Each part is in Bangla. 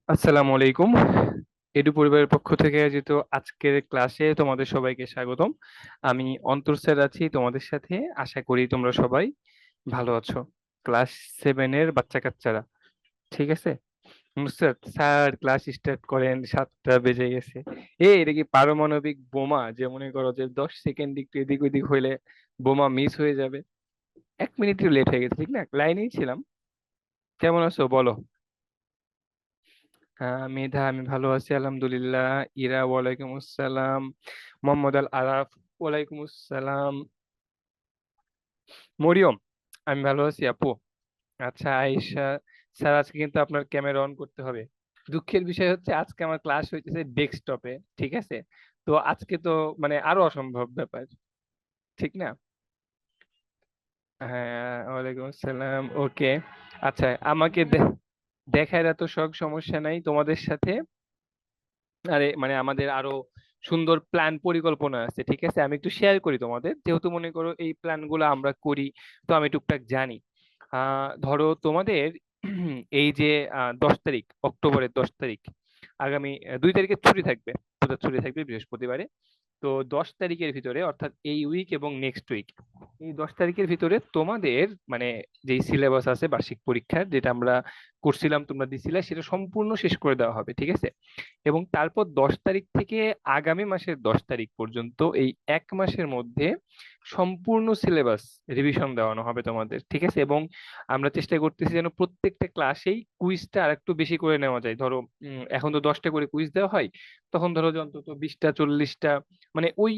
আসসালামু আলাইকুম। এডু পরিবারের পক্ষ থেকে আয়োজিত আজকের ক্লাসে তোমাদের সবাইকে স্বাগতম। আমি অন্তর স্যার আছি তোমাদের সাথে। আশা করি তোমরা সবাই ভালো আছো। ক্লাস 7-এর বাচ্চা কাচ্চারা, ঠিক আছে? নুসরাত স্যার, ক্লাস স্টার্ট করেন, 7টা বেজে গেছে। এটা কি পারমাণবিক বোমা যে মনে করো যে 10 সেকেন্ড একটু এদিক ওদিক হইলে বোমা মিস হয়ে যাবে? 1 মিনিট লেট হয়ে গেছে, ঠিক না? লাইনেই ছিলাম। কেমন আছো বলো? হ্যাঁ মেধা, আমি ভালো আছি আলহামদুলিল্লাহ। ইরা, ওয়ালাইকুম আসসালাম। মোহাম্মদ আল আরাফ, ওয়ালাইকুম আসসালাম। মরিয়ম, আমি ভালো আছি আপু। আচ্ছা আয়েশা, স্যার আজকে কিন্তু আপনার ক্যামেরা অন করতে হবে। দুঃখের বিষয় হচ্ছে আজকে আমার ক্লাস হইতেছে ডেস্কটপে, ঠিক আছে? তো আজকে তো মানে আরো অসম্ভব ব্যাপার, ঠিক না? হ্যাঁ, ওয়ালাইকুম আসসালাম। ওকে, আচ্ছা আমাকে দেখার এত শখ, সমস্যা নাই তোমাদের সাথে। আরে মানে আমাদের আরো সুন্দর প্ল্যান পরিকল্পনা আছে, ঠিক আছে? আমি একটু শেয়ার করি তোমাদের, যেহেতু মনে করো এই প্ল্যান গুলো আমরা করি, তো আমি টুকটাক জানি। ধরো তোমাদের এই যে 10 তারিখ, অক্টোবরের 10 তারিখ, আগামী 2 তারিখে ছুটি থাকবে, পূজার ছুটি থাকবে বৃহস্পতিবারে। তো 10 তারিখের ভিতরে, অর্থাৎ এই উইক এবং নেক্সট উইক, এই 10 তারিখের ভিতরে তোমাদের মানে যেই সিলেবাস আছে বার্ষিক পরীক্ষার, যেটা আমরা করছিলাম তোমরা দিছিলা, সেটা সম্পূর্ণ শেষ করে দেওয়া হবে, ঠিক আছে? এবং তারপর 10 তারিখ থেকে আগামী মাসের 10 তারিখ পর্যন্ত এই 1 মাসের মধ্যে সম্পূর্ণ সিলেবাস রিভিশন দেওয়ানো হবে তোমাদের, ঠিক আছে? এবং আমরা চেষ্টা করতেছি যেন প্রত্যেকটা ক্লাসেই কুইজটা আর একটু বেশি করে নেওয়া যায়। ধরো এখন তো 10টা করে কুইজ দেওয়া হয়, তখন ধরো যে অন্তত 20টা 40টা, মানে ওই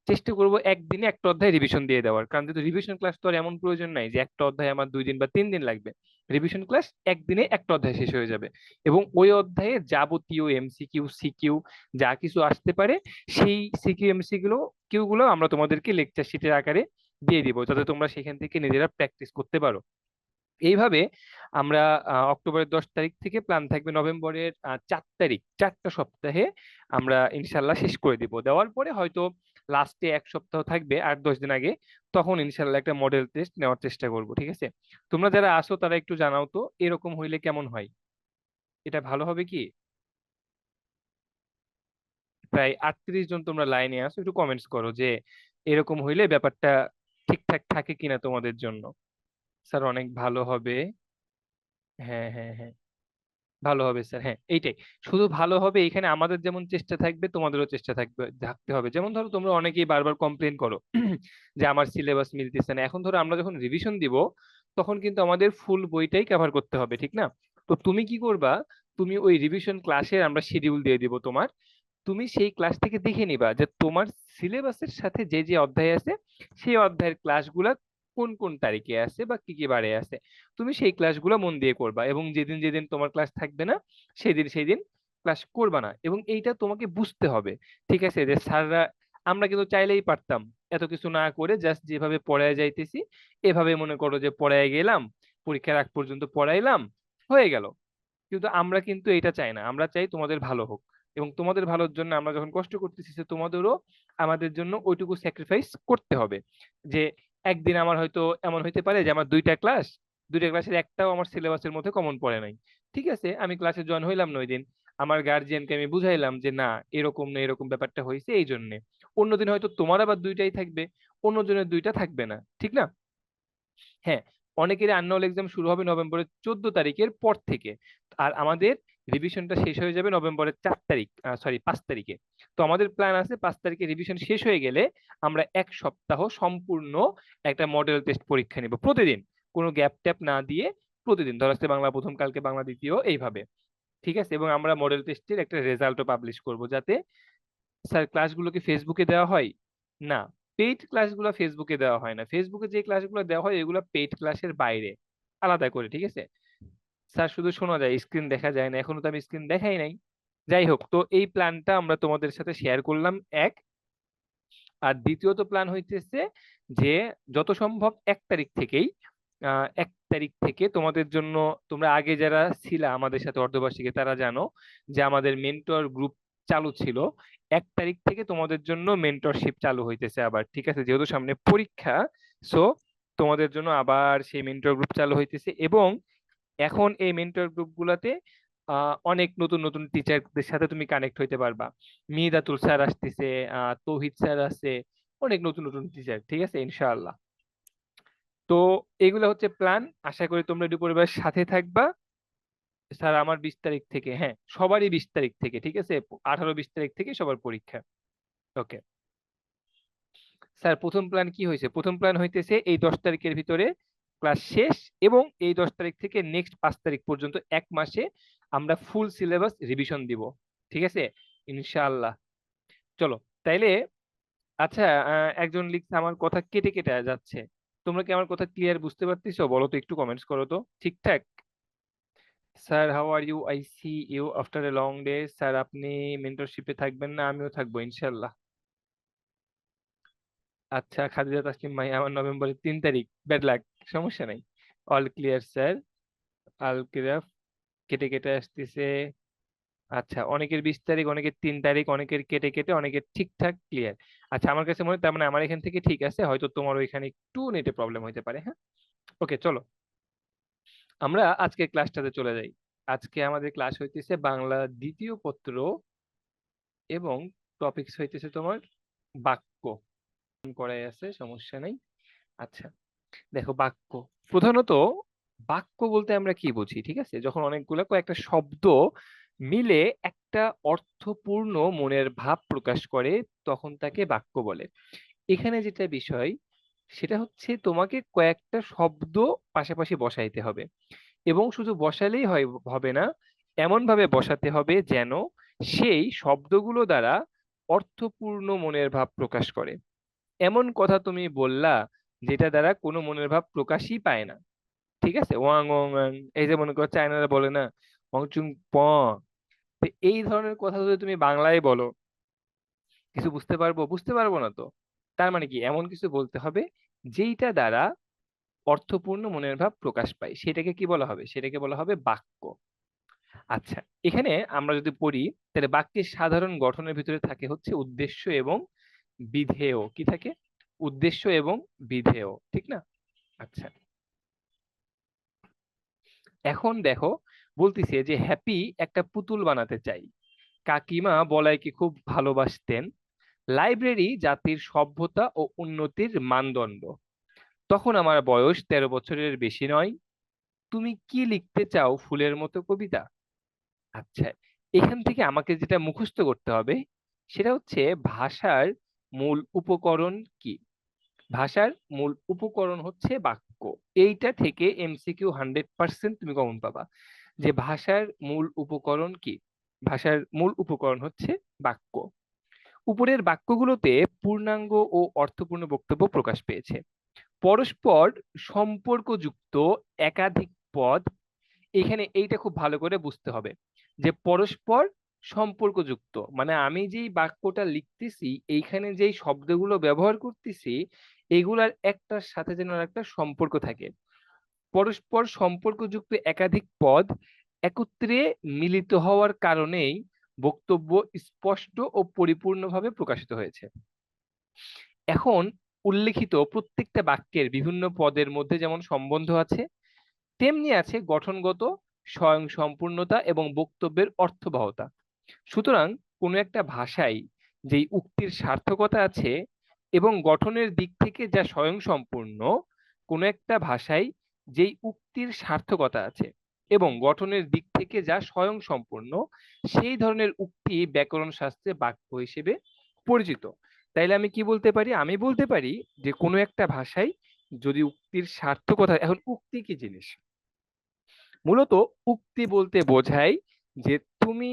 চেষ্টা করব একদিনে একটা অধ্যায় রিভিশন দিয়ে দেওয়ার। কারণ যেহেতু রিভিশন ক্লাস তো আর এমন প্রয়োজন নাই যে একটা অধ্যায় আমার 2 দিন বা 3 দিন লাগবে। রিভিশন ক্লাস একদিনে একটা অধ্যায় শেষ হয়ে যাবে, এবং ওই অধ্যায়ে যাবতীয় এমসিকিউ সিকিউ যা কিছু আসতে পারে, সেই সিকিউ এমসি গুলো কিউ গুলো আমরা তোমাদেরকে লেকচার শিটের আকারে দিয়ে দিব, যাতে তোমরা সেখান থেকে নিজেরা প্র্যাকটিস করতে পারো। এইভাবে আমরা অক্টোবরের 10 তারিখ থেকে প্ল্যান থাকবে নভেম্বরের 4 তারিখ, 4টা সপ্তাহে আমরা ইনশাল্লাহ শেষ করে দিব। দেওয়ার পরে হয়তো লাস্টে 1 সপ্তাহ থাকবে, 8-10 দিন আগে, তখন ইনশাল্লাহ একটা মডেল টেস্ট নেওয়ার চেষ্টা করব, ঠিক আছে? তোমরা যারা আসো তারা একটু জানাও তো এরকম হইলে কেমন হয়। এটা ভালো হবে কি? প্রায় 38 জন তোমরা লাইনে আসো, একটু কমেন্টস করো যে এরকম হইলে ব্যাপারটা ঠিকঠাক থাকে কিনা তোমাদের জন্য। স্যার অনেক ভালো হবে। হ্যাঁ হ্যাঁ হ্যাঁ, ভালো হবে স্যার, হ্যাঁ এইটাই। শুধু ভালো হবে এখানে আমাদের যেমন চেষ্টা থাকবে, তোমাদেরও চেষ্টা থাকবে, থাকতে হবে। যেমন ধরো তোমরা অনেকেই বারবার কমপ্লেন করো যে আমার সিলেবাস মিলতেছে না। এখন ধরো আমরা যখন রিভিশন দিব, তখন কিন্তু আমাদের ফুল বইটাই কভার করতে হবে, ঠিক না? তো তুমি কি করবা, তুমি ওই রিভিশন ক্লাসের আমরা শিডিউল দিয়ে দিব তোমার। তুমি সেই ক্লাস থেকে দেখে নিবা যে তোমার সিলেবাসের সাথে যে যে অধ্যায় আছে, সেই অধ্যায়ের ক্লাসগুলা কোন কোন তারিখে আছে বা কি কি বারে আছে। তুমি সেই ক্লাসগুলো মন দিয়ে করবা, এবং যেদিন যেদিন তোমার ক্লাস থাকবে না, সেদিন সেদিন ক্লাস করবা না। এবং এইটা তোমাকে বুঝতে হবে, ঠিক আছে? যে স্যাররা, আমরা কিন্তু চাইলেই পারতাম এত কিছু না করে জাস্ট যেভাবে পড়ায় যাইতেছি এভাবে মনে করো যে পড়ায় গেলাম, পরীক্ষার আগ পর্যন্ত পড়াইলাম, হয়ে গেল। কিন্তু আমরা কিন্তু এটা চাই না, আমরা চাই তোমাদের ভালো হোক। এবং তোমাদের ভালোর জন্য আমরা যখন কষ্ট করতেছি, যে তোমাদেরও আমাদের জন্য ওইটুকু স্যাক্রিফাইস করতে হবে। যে একদিন আমার হয়তো এমন হইতে পারে যে আমার দুইটা ক্লাসের একটাও আমার সিলেবাসের মধ্যে কমন পড়ে নাই। ঠিক আছে, আমি ক্লাসে জয়েন হইলাম না ওই দিন, আমার গার্জিয়ানকে আমি বুঝাইলাম যে না, এরকম না, এরকম ব্যাপারটা হয়েছে এই জন্যে। অন্যদিন হয়তো তোমার আবার দুইটাই থাকবে, অন্যজনের দুইটা থাকবে না, ঠিক না? হ্যাঁ, অনেকের অ্যানুয়াল এক্সাম শুরু হবে নভেম্বরের 14 তারিখের পর থেকে। আর আমাদের রিভিশনটা শেষ হয়ে যাবে নভেম্বরের 4 তারিখ, সরি 5 তারিখে। তো আমাদের প্ল্যান আছে 5 তারিখে রিভিশন শেষ হয়ে গেলে আমরা 1 সপ্তাহ সম্পূর্ণ একটা মডেল টেস্ট পরীক্ষা নিব প্রতিদিন, কোনো গ্যাপ ট্যাপ না দিয়ে। প্রতিদিন ধর আজকে বাংলা প্রথম, কালকে বাংলা দ্বিতীয়, এইভাবে, ঠিক আছে? এবং আমরা মডেল টেস্টের একটা রেজাল্টও পাবলিশ করব, যাতে স্যার ক্লাসগুলো কি ফেসবুকে দেওয়া হয়? না, পেইড ক্লাসগুলো ফেসবুকে দেওয়া হয় না। ফেসবুকে যে ক্লাসগুলো দেওয়া হয় এগুলো পেইড ক্লাসের বাইরে আলাদা করে, ঠিক আছে? স্যার শুধু শোনা যায়, স্ক্রিন দেখা যায় না, এখনো তো আমি স্ক্রিন দেখাই নাই। যাই হোক, তো এই প্ল্যানটা আমরা তোমাদের সাথে শেয়ার করলাম, এক। আর দ্বিতীয়ত প্ল্যান হইতেছে যে যত সম্ভব 1 তারিখ থেকেই, 1 তারিখ থেকে তোমাদের জন্য, তোমরা আগে যারা ছিলা আমাদের সাথে অর্ধবার্ষিকী তারা জানো যে আমাদের মেন্টর গ্রুপ চালু ছিল। 1 তারিখ থেকে তোমাদের জন্য মেন্টরশিপ চালু হইতেছে আবার, ঠিক আছে? যেহেতু সামনে পরীক্ষা, সো তোমাদের জন্য আবার সেই মেন্টর গ্রুপ চালু হইতেছে। এবং এখন এই মেন্টর গ্রুপ গুলাতে অনেক নতুন নতুন টিচারদের সাথে তুমি কানেক্ট হইতে পারবা। মিহিদাতুল স্যার আসতেছে, তৌহিদ স্যার আছে, অনেক নতুন নতুন টিচার, ঠিক আছে ইনশাআল্লাহ। তো এগুলো হচ্ছে প্ল্যান। আশা করি তোমরা একটু পরিবারের সাথে থাকবা। স্যার আমার 20 তারিখ থেকে, হ্যাঁ সবারই 20 তারিখ থেকে, ঠিক আছে, 18 20 তারিখ থেকে সবার পরীক্ষা। ওকে স্যার, প্রথম প্ল্যান কি হয়েছে? প্রথম প্ল্যান হইতেছে এই 10 তারিখের ভিতরে ক্লাস শেষ, এবং এই 10 তারিখ থেকে নেক্সট 5 তারিখ পর্যন্ত 1 মাসে আমরা ফুল সিলেবাস রিভিশন দিব, ঠিক আছে ইনশাআল্লাহ। চলো তাইলে। আচ্ছা, একজন লিখছে আমার কথা কেটে কেটে যাচ্ছে। তোমরা কি আমার কথা ক্লিয়ার বুঝতে পারতেছো? বলো তো, একটু কমেন্টস করো তো ঠিকঠাক। Sir how are you, I see you after a long day. Sir আপনি মেন্টরশিপে থাকবেন না? আমিও থাকবো ইনশাল্লাহ। আচ্ছা, খাদিজা তাসলিম ভাই, আমার নভেম্বরের 3 তারিখ, ব্যাড লাক। সমস্যা নাই, অল ক্লিয়ার স্যার। আল ক্লিয়ার। কেটে কেটে আসতেছে। আচ্ছা, অনেকের 20 তারিখ, অনেকের 3 তারিখ, অনেকের কেটে কেটে, অনেকের ঠিকঠাক ক্লিয়ার। আচ্ছা, আমার কাছে মনে হয় তার মানে আমার এখান থেকে ঠিক আছে, হয়তো তোমার ওইখানে একটু নেটে প্রবলেম হতে পারে। হ্যাঁ, ওকে চলো আমরা আজকে ক্লাসটাতে চলে যাই। আজকে আমাদের ক্লাস হইতেছে বাংলা দ্বিতীয় পত্র, এবং টপিকস হইতেছে তোমার বাক্য। করাই আছে, সমস্যা নাই। আচ্ছা, দেখো বাক্য, প্রধানত বাক্য বলতে আমরা কি বুঝি? ঠিক আছে, যখন অনেকগুলো কয়েকটা শব্দ মিলে একটা অর্থপূর্ণ মনের ভাব প্রকাশ করে, তখন তাকে বাক্য বলে। এখানে যেটা বিষয়, সেটা হচ্ছে তোমাকে কয়েকটা শব্দ পাশাপাশি বসাইতে হবে, এবং শুধু বসালেই হবে না, এমন ভাবে বসাতে হবে যেন সেই শব্দগুলো দ্বারা অর্থপূর্ণ মনের ভাব প্রকাশ করে। এমন কথা তুমি বললা যেটা দ্বারা কোনো মনের ভাব প্রকাশই পায় না, ঠিক আছে, ওয়াং ওয়াং ওয়াং, এই যে মনে করো চায়নারা বলে না, ওয়াং চুং প। তো এই ধরনের কথা যদি তুমি বাংলায় বলো, কিছু বুঝতে পারবো? বুঝতে পারবো না তো। তার মানে কি, এমন কিছু বলতে হবে যেইটা দ্বারা অর্থপূর্ণ মনের ভাব প্রকাশ পায়, সেটাকে কি বলা হবে? সেটাকে বলা হবে বাক্য। আচ্ছা, এখানে আমরা যদি পড়ি, তাহলে বাক্যের সাধারণ গঠনের ভিতরে থাকে হচ্ছে উদ্দেশ্য এবং বিধেয়। কি থাকে? উদ্দেশ্য এবং বিধেয়, ঠিক না? আচ্ছা, এখন দেখো, বলতিছে যে হ্যাপি একটা পুতুল বানাতে চাই। কাকিমা বলাইকে খুব ভালোবাসতেন। লাইব্রেরি জাতির সভ্যতা ও উন্নতির মানদণ্ড। তখন আমার বয়স 13 বছরের বেশি নয়। তুমি কি লিখতে চাও, ফুলের মতো কবিতা? আচ্ছা, এখান থেকে আমাকে যেটা মুখস্থ করতে হবে, সেটা হচ্ছে ভাষার মূল উপকরণ কি। ভাষার মূল উপকরণ হচ্ছে বাক্য। এইটা থেকে এমসিকিউ 100% তুমি কমন পাবা, যে ভাষার মূল উপকরণ কি। ভাষার মূল উপকরণ হচ্ছে বাক্য। উপরের বাক্যগুলোতে পূর্ণাঙ্গ ও অর্থপূর্ণ বক্তব্য প্রকাশ পেয়েছে। পরস্পর সম্পর্কযুক্ত একাধিক পদ, এখানে এইটা খুব ভালো করে বুঝতে হবে, যে পরস্পর সম্পর্কযুক্ত মানে আমি যেই বাক্যটা লিখতেছি, এইখানে যেই শব্দগুলো ব্যবহার করতেছি, এগুলার একটার সাথে যেন আর একটা সম্পর্ক থাকে। পরস্পর সম্পর্কযুক্ত একাধিক পদ একত্রে মিলিত হওয়ার কারণেই বক্তব্য স্পষ্ট ও পরিপূর্ণভাবে প্রকাশিত হয়েছে। এখন উল্লেখিত প্রত্যেকটা বাক্যের বিভিন্ন পদের মধ্যে যেমন সম্বন্ধ আছে, তেমনি আছে গঠনগত স্বয়ংসম্পূর্ণতা এবং বক্তব্যের অর্থবহতা। সুতরাং কোনো একটা ভাষায় যেই উক্তির সার্থকতা আছে এবং গঠনের দিক থেকে যা স্বয়ংসম্পূর্ণ, কোনো একটা ভাষায় যেই উক্তির সার্থকতা আছে এবং গঠনের দিক থেকে যা স্বয়ংসম্পূর্ণ, সেই ধরনের উক্তি ব্যাকরণ শাস্ত্রে বাক্য হিসেবে পরিচিত। তাইলে আমি কি বলতে পারি? আমি বলতে পারি যে কোনো একটা ভাষায় যদি উক্তির সার্থকতা, এখন উক্তি কি জিনিস? মূলত উক্তি বলতে বোঝায় যে তুমি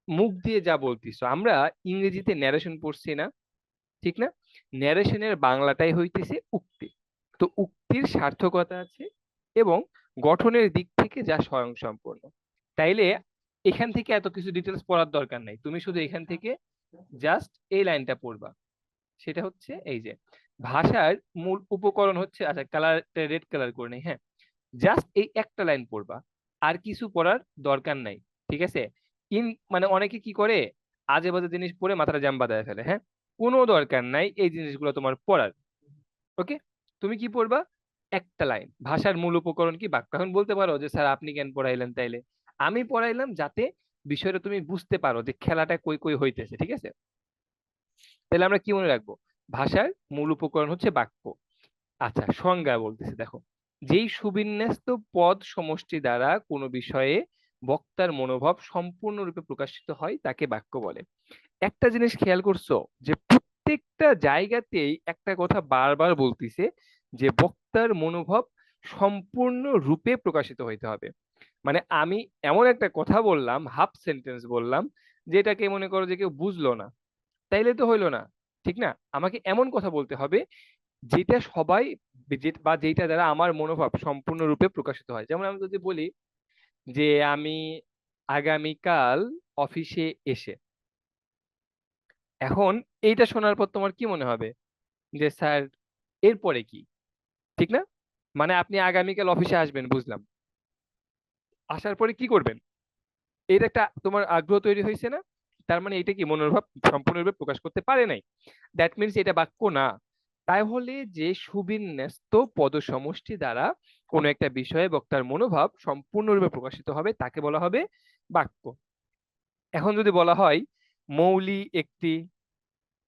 মুখ দিয়ে যা বলতেছো। আমরা ইংরেজিতে ন্যারেশন পড়ছি না, ঠিক না? ন্যারেশনের বাংলাটাই হইতেছে উক্তি। তো উক্তির সার্থকতা আছে এবং গঠনের দিক থেকে যা স্বয়ংসম্পূর্ণ। তাইলে এখান থেকে এত কিছু ডিটেলস পড়ার দরকার নাই, তুমি শুধু এখান থেকে জাস্ট এই লাইনটা পড়বা। সেটা হচ্ছে এই যে ভাষার মূল উপকরণ হচ্ছে, আচ্ছা কালার রেড কালার করে নেই, হ্যাঁ, জাস্ট এই একটা লাইন পড়বা, আর কিছু পড়ার দরকার নাই, ঠিক আছে? ইন মানে অনেকে কি করে, আজে বাজে জিনিস পড়ে মাথাটা জ্যাম বাঁধায় ফেলে। হ্যাঁ, কোনো দরকার নাই এই জিনিসগুলো তোমার পড়ার। ওকে, তুমি কি পড়বা? একটা লাইন, ভাষার মূল উপকরণ কি বাক্য। এখন বলতে পারো যে স্যার আপনি কেন পড়াইলেন তাইলে? আমি পড়াইলাম যাতে বিষয়টা তুমি বুঝতে পারো যে খেলাটা কই কই হইতেছে, ঠিক আছে? তাহলে আমরা কি মনে রাখবো? ভাষার মূল উপকরণ হচ্ছে বাক্য। আচ্ছা, সংজ্ঞা বলতেছে, দেখো, যেই সুবিন্যস্ত পদ সমষ্টি দ্বারা কোনো বিষয়ে বক্তার মনোভাব সম্পূর্ণরূপে প্রকাশিত হয় তাকে বাক্য বলে। একটা জিনিস খেয়াল করছো যে প্রত্যেকটা জায়গাতেই একটা কথা বারবার বলতিছে যে বক্তার মনোভাব সম্পূর্ণ রূপে প্রকাশিত হইতে হবে। মানে আমি এমন একটা কথা বললাম, হাফ সেন্টেন্স বললাম, যেটাকে মনে করো যে কেউ বুঝলো না, তাইলে তো হইলো না, ঠিক না? আমাকে এমন কথা বলতে হবে যেটা সবাই, বা যেটা দ্বারা আমার মনোভাব সম্পূর্ণরূপে প্রকাশিত হয়। যেমন আমি যদি বলি যে আমি আগামীকাল অফিসে এসে, এখন এইটা শোনার পর তোমার কি মনে হবে? যে স্যার এরপরে কি, ঠিক না? মানে আপনি আগামীকাল অফিসে আসবেন, বুঝলাম, আসার পরে কি করবেন? এটা একটা তোমার আগ্রহ তৈরি হয়েছে না? তার মানে এটা কি মনোভাব সম্পূর্ণরূপে প্রকাশ করতে পারে নাই। দ্যাট মিনস এটা বাক্য না। তাহলে যে সুবিন্যস্ত পদসমষ্টি দ্বারা কোনো একটা বিষয়ে বক্তার মনোভাব সম্পূর্ণরূপে প্রকাশিত হবে তাকে বলা হবে বাক্য। এখন যদি বলা হয় মৌলি একটি,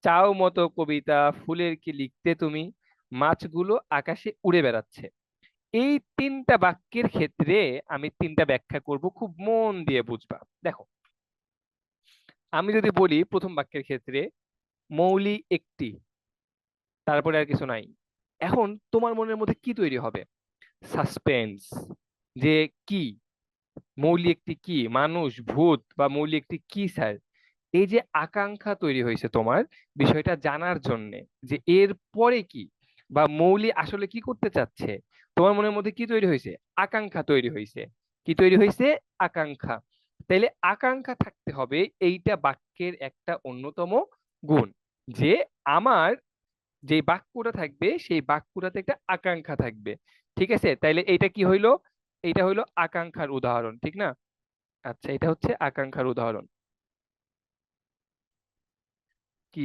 চাও মতো কবিতা, ফুলের কি লিখতে তুমি, মাছগুলো আকাশে উড়ে বেড়াচ্ছে, এই তিনটা বাক্যের ক্ষেত্রে আমি তিনটা ব্যাখ্যা করব, খুব মন দিয়ে বুঝবা। দেখো, আমি যদি বলি প্রথম বাক্যের ক্ষেত্রে মৌলি একটি, তারপরে আর কিছু নাই, এখন তোমার মনের মধ্যে কি তৈরি হবে? সাসপেন্স, যে কি, মৌলি একটি কি, মানুষ, ভূত, বা মৌলি একটি কি স্যার? এই যে আকাঙ্ক্ষা তৈরি হয়েছে তোমার বিষয়টা জানার জন্য, যে এর পরে কি, বা মৌলি আসলে কি করতে চাচ্ছে, তোমার মনের মধ্যে কি তৈরি হয়েছে? আকাঙ্ক্ষা তৈরি হয়েছে। কি তৈরি হয়েছে? আকাঙ্ক্ষা। তাইলে আকাঙ্ক্ষা থাকতে হবে, এইটা বাক্যের একটা অন্যতম গুণ, যে আমার যে বাক্যটা থাকবে সেই বাক্যটাতে একটা আকাঙ্ক্ষা থাকবে। ঠিক আছে, তাইলে এইটা কি হইলো? এইটা হইলো আকাঙ্ক্ষার উদাহরণ, ঠিক না? আচ্ছা, এটা হচ্ছে আকাঙ্ক্ষার উদাহরণ। কি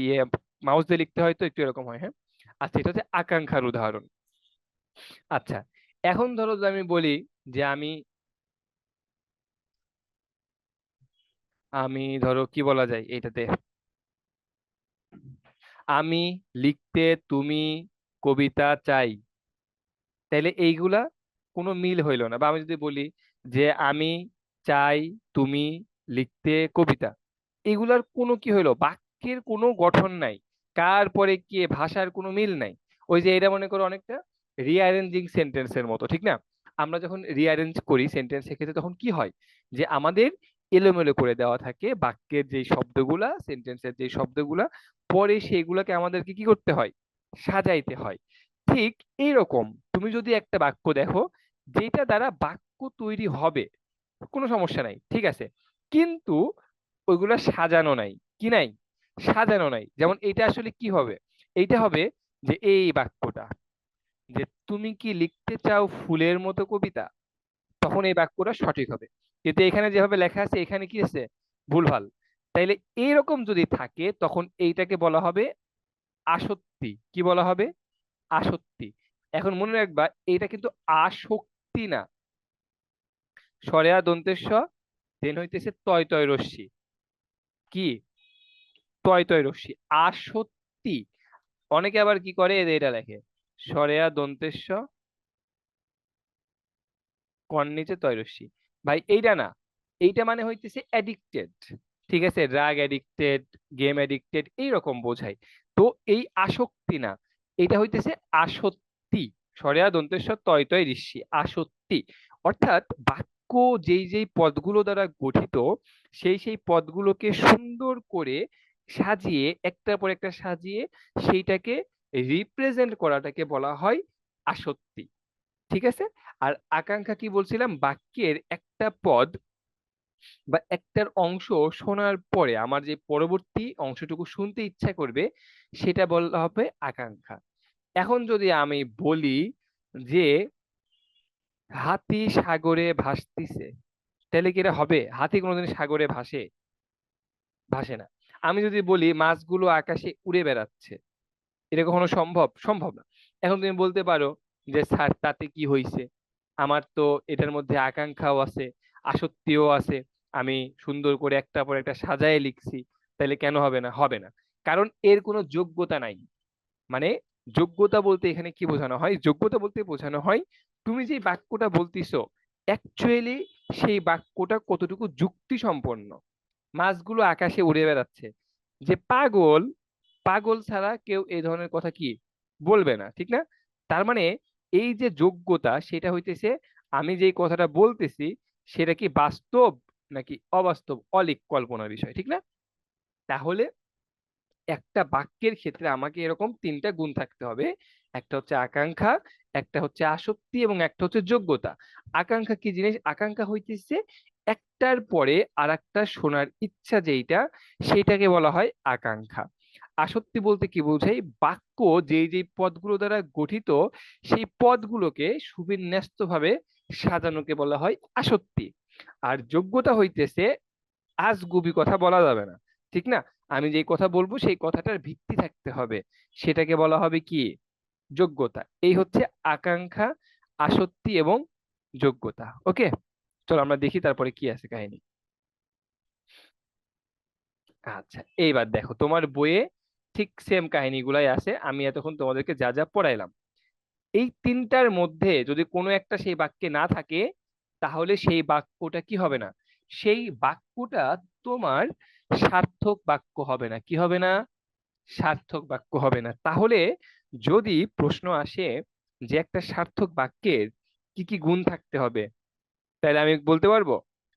মাউস দিয়ে লিখতে হয় তো একটু এরকম হয়, হ্যাঁ। আচ্ছা, এটা হচ্ছে আকাঙ্ক্ষার উদাহরণ। আচ্ছা, এখন ধরো যে আমি বলি যে আমি ধরো কি বলা যায় এটাতে, আমি লিখতে তুমি কবিতা চাই, তাইলে এইগুলা কোনো মিল হইলো না। বা আমি যদি বলি যে আমি চাই তুমি লিখতে কবিতা, এগুলার কোনো কি হইলো, বাক্যের কোনো গঠন নাই, কার পরে কে, ভাষার কোনো মিল নাই। ওই যে এটা মনে করো অনেকটা রিঅ্যারেঞ্জিং সেন্টেন্সের মতো, ঠিক না? আমরা যখন রিঅ্যারেঞ্জ করি সেন্টেন্সের ক্ষেত্রে তখন কি হয়, যে আমাদের এলোমেলো করে দেওয়া থাকে বাক্যের যেই শব্দগুলা, সেন্টেন্সের যেই শব্দগুলা, পরে সেইগুলাকে আমাদেরকে কি করতে হয়? সাজাইতে হয়। ঠিক এইরকম তুমি যদি একটা বাক্য দেখো যেটা দ্বারা বাক্য তৈরি হবে, কোনো সমস্যা নাই, ঠিক আছে, কিন্তু ওইগুলা সাজানো নাই। কি নাই? সাজানো নাই। যেমন এটা আসলে কি হবে? এইটা হবে যে এই বাক্যটা, যে তুমি কি লিখতে চাও ফুলের মতো কবিতা, তখন এই বাক্যটা সঠিক হবে। কিন্তু এখানে যেভাবে লেখা আছে এখানে কি আছে? ভুলভাল। তাইলে এইরকম যদি থাকে তখন এইটাকে বলা হবে আসক্তি। কি বলা হবে? আসক্তি। এখন মনে রাখবা এটা কিন্তু আসক্তি না। সরেয়া দন্তেস, দেন হইতেছে তয় তয় রস্যি। কি? তয় তয় রস্যি, আসক্তি। অনেকে আবার কি করে, এটা লেখে সরেয়া দন্তেস, কন নিচে তয় রস্যি। ভাই এইটা না, এইটা মানে হইতেছে অ্যাডিক্টেড। ঠিক আছে, ড্রাগ অ্যাডিক্টেড, গেম অ্যাডিক্টেড, এইরকম বোঝায়। তো এই আসক্তি না, এটা হইতেছে আসক্তি। সরেয়া দন্তেশ্বর তয় তয় ঋষি, আসক্তি। অর্থাৎ বাক্য যেই যেই পদগুলো দ্বারা গঠিত, সেই সেই পদগুলোকে সুন্দর করে সাজিয়ে, একটার পর একটা সাজিয়ে সেইটাকে রিপ্রেজেন্ট করাটাকে বলা হয় আসক্তি। ঠিক আছে। আর আকাঙ্ক্ষা কি বলছিলাম? বাক্যের একটা পদ বা একটার অংশ শোনার পরে আমার যে পরবর্তী অংশটুকু শুনতে ইচ্ছা করবে, সেটা বলা হবে আকাঙ্ক্ষা। এখন যদি আমি বলি যে হাতি সাগরে ভাসতিছে, তাহলে কি এটা হবে? হাতি কোনোদিন সাগরে ভাসে? ভাসে না। আমি যদি বলি মাছগুলো আকাশে উড়ে বেড়াচ্ছে, এটা কখনো সম্ভব? সম্ভব না। এখন তুমি বলতে পারো যে স্যার তাতে কি হয়েছে, আমার তো এটার মধ্যে আকাঙ্ক্ষাও আছে, আসক্তিও আছে, আমি সুন্দর করে একটা পর একটা সাজায় লিখছি, তাহলে কেন হবে না? হবে না, কারণ এর কোনো যোগ্যতা নাই। মানে যোগ্যতা বলতে এখানে কি বোঝানো হয়? যোগ্যতা বলতে বোঝানো হয় তুমি যে বাক্যটা বলতিছো অ্যাকচুয়ালি সেই বাক্যটা কতটুকু যুক্তি সম্পন্ন। মাছগুলো আকাশে উড়ে বেড়াচ্ছে, যে পাগল, পাগল ছাড়া কেউ এই ধরনের কথা কি বলবে না, ঠিক না? তার মানে এই যে যোগ্যতা সেটা হইতেছে আমি যেই কথাটা বলতেছি সেটা কি বাস্তব নাকি অবাস্তব, অলিক কল্পনার বিষয়, ঠিক না? তাহলে একটা বাক্যের ক্ষেত্রে আমাকে এরকম তিনটা গুণ থাকতে হবে। একটা হচ্ছে আকাঙ্ক্ষা, একটা হচ্ছে আসক্তি, এবং একটা হচ্ছে যোগ্যতা। আকাঙ্ক্ষা কি জিনিস? আকাঙ্ক্ষা হইতেছে একটার পরে আর একটা শোনার ইচ্ছা, যেইটা সেইটাকে বলা হয় আকাঙ্ক্ষা। আসক্তি বলতে কি বোঝাই? বাক্য যেই যেই পদগুলো দ্বারা গঠিত সেই পদগুলোকে সুবিন্যস্ত ভাবে সাজানোকে বলা হয় আসক্তি। আর যোগ্যতা হইতেছে আজগুবি কথা বলা যাবে না, ঠিক না? আমি যেই কথা বলবো সেই কথাটার ভিত্তি থাকতে হবে, সেটাকে বলা হবে কি? যোগ্যতা। এই হচ্ছে আকাঙ্ক্ষা, আসক্তি এবং যোগ্যতা। ওকে, চলো আমরা দেখি তারপরে কি আছে কাহিনী। আচ্ছা, এইবার দেখো তোমার বইয়ে ঠিক সেম কাহিনীগুলাই আছে, আমি এতক্ষণ তোমাদেরকে যা যা পড়াইলাম। এই তিনটার মধ্যে যদি কোনো একটা সেই বাক্যে না থাকে, তাহলে সেই বাক্যটা কি হবে না? সেই বাক্যটা তোমার সার্থক বাক্য হবে না। কি হবে না? সার্থক বাক্য হবে না। তাহলে যদি প্রশ্ন আসে যে একটা সার্থক বাক্যের কি কি গুণ থাকতে হবে, তাহলে আমি বলতে পারবো?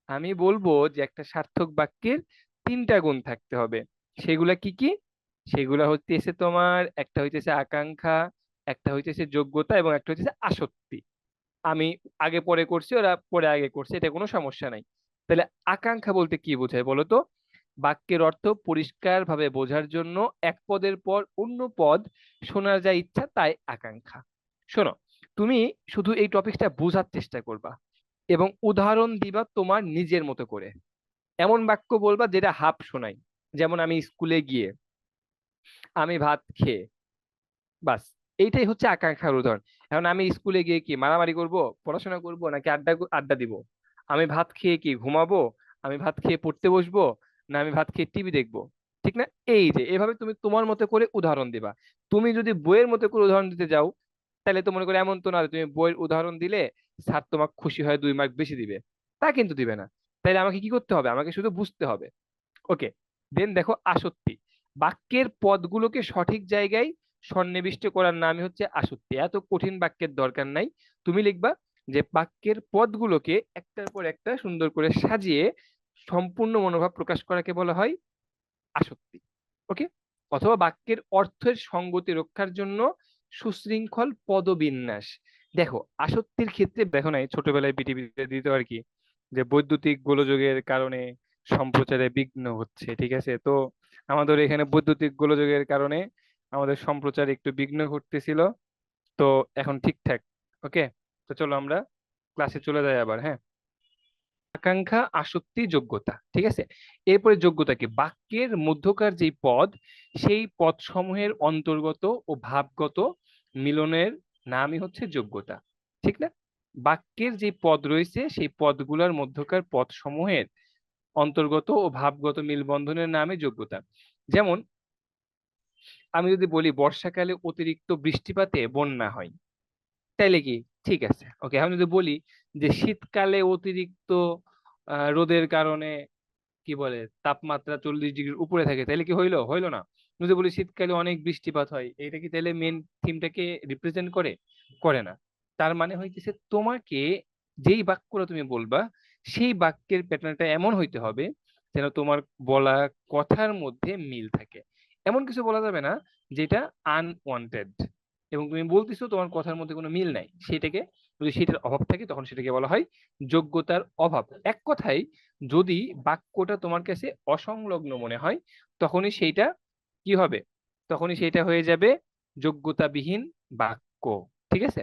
আমি বলবো যে একটা সার্থক বাক্যের তিনটা গুণ থাকতে হবে। সেগুলা কি কি? সেগুলা হইতেছে তোমার, একটা হইতেছে আকাঙ্ক্ষা, একটা হইতেছে যোগ্যতা, এবং একটা হইতেছে আসক্তি। আমি আগে পরে করছি, ওরা পরে আগে করছে, এটা কোনো সমস্যা নাই। তাহলে আকাঙ্ক্ষা বলতে কি বোঝায় বলো তো? বাক্যের অর্থ পরিষ্কার ভাবে বোঝার জন্য এক পদের পর অন্য পদ শোনার যা ইচ্ছা তাই আকাঙ্ক্ষা। শোনো, তুমি শুধু এই টপিকটা বোঝার চেষ্টা করবা এবং উদাহরণ দিবা তোমার নিজের মতো করে। এমন বাক্য বলবা যেটা হাফ শোনাই, যেমন আমি স্কুলে গিয়ে, আমি ভাত খেয়ে, বাস। এইটাই হচ্ছে আকাঙ্ক্ষার উদাহরণ। এখন আমি স্কুলে গিয়ে কি মারামারি করব, পড়াশোনা করব, নাকি আড্ডা আড্ডা দিব? আমি ভাত খেয়ে কি ঘুমাবো? আমি ভাত খেয়ে পড়তে বসবো, না আমি ভাত খেয়ে টিভি দেখবো? ঠিক না? এই যে এভাবে তুমি তোমার মতো করে উদাহরণ দিবা। তুমি যদি বইয়ের মতো করে উদাহরণ দিতে যাও, তাহলে তো মনে করো এমন তো না যে তুমি বইয়ের উদাহরণ দিলে স্যার তোমাকে খুশি হয় 2 মার্ক বেশি দিবে। তা কিন্তু দিবে না। তাইলে আমাকে কি করতে হবে? আমাকে শুধু বুঝতে হবে। ওকে, দেন দেখো আসক্তি। বাক্যের পদগুলোকে সঠিক জায়গায় সন্নিবিষ্ট করার নামই হচ্ছে আসক্তি। এত কঠিন বাক্যের দরকার নাই। তুমি লিখবা যে বাক্যের পদগুলোকে একটার পর একটা সুন্দর করে সাজিয়ে সম্পূর্ণ মনোভাব প্রকাশ করাকে বলা হয় আসক্তি। ওকে, অথবা বাক্যের অর্থের সঙ্গতি রক্ষার জন্য সুশৃঙ্খল পদবিন্যাস। দেখো আসক্তির ক্ষেত্রে দেখো না, এই ছোটবেলায় পৃথিবীতে দিত আর কি, যে বৈদ্যুতিক গোলযোগের কারণে সম্প্রচারে বিঘ্ন হচ্ছে, ঠিক আছে? তো আমাদের এখানে বৈদ্যুতিক গোলযোগের কারণে আমাদের সম্প্রচার একটু বিঘ্ন ঘটতেছিল। তো এখন ঠিকঠাক। ওকে, তো চলো আমরা ক্লাসে চলে যাই আবার, হ্যাঁ। আকাঙ্ক্ষা, আসক্তি, যোগ্যতা, ঠিক আছে। এরপরে যোগ্যতা কি? বাক্যের মধ্যকার যে পদ, সেই পদ সমূহের অন্তর্গত ও ভাবগত মিলনের নামই হচ্ছে যোগ্যতা, ঠিক না? বাক্যের যে পদ রয়েছে সেই পদগুলোর মধ্যকার পদ সমূহের অন্তর্গত ও ভাবগত মিলবন্ধনের নামই যোগ্যতা। যেমন আমি যদি বলি বর্ষাকালে অতিরিক্ত বৃষ্টিপাতে বন্যা হয়, তাইলে কি? ঠিক আছে, ওকে। আমি যদি বলি যে শীতকালে অতিরিক্ত রোদের কারণে কি বলে তাপমাত্রা 40 ডিগ্রির উপরে থাকে, তাহলে কি হইলো? হইলো না। যদি বলি শীতকালে অনেক বৃষ্টিপাত হয়, এটা কি তাহলে মেন থিমটাকে রিপ্রেজেন্ট করে? করে না। তার মানে হইতেছে তোমাকে যেই বাক্যটা তুমি বলবা সেই বাক্যের প্যাটার্নটা এমন হইতে হবে যেন তোমার বলা কথার মধ্যে মিল থাকে। এমন কিছু বলা যাবে না যেটা আনওয়ান্টেড এবং তুমি বলতেছো তোমার কথার মধ্যে কোনো মিল নাই, সেটাকে, যদি সেটার অভাব থাকে তখন সেটাকে বলা হয় যোগ্যতার অভাব। এক কথায়, যদি বাক্যটা তোমার কাছে অসংলগ্ন মনে হয়, তখনই সেইটা কি হবে? তখনই সেইটা হয়ে যাবে যোগ্যতাবিহীন বাক্য, ঠিক আছে?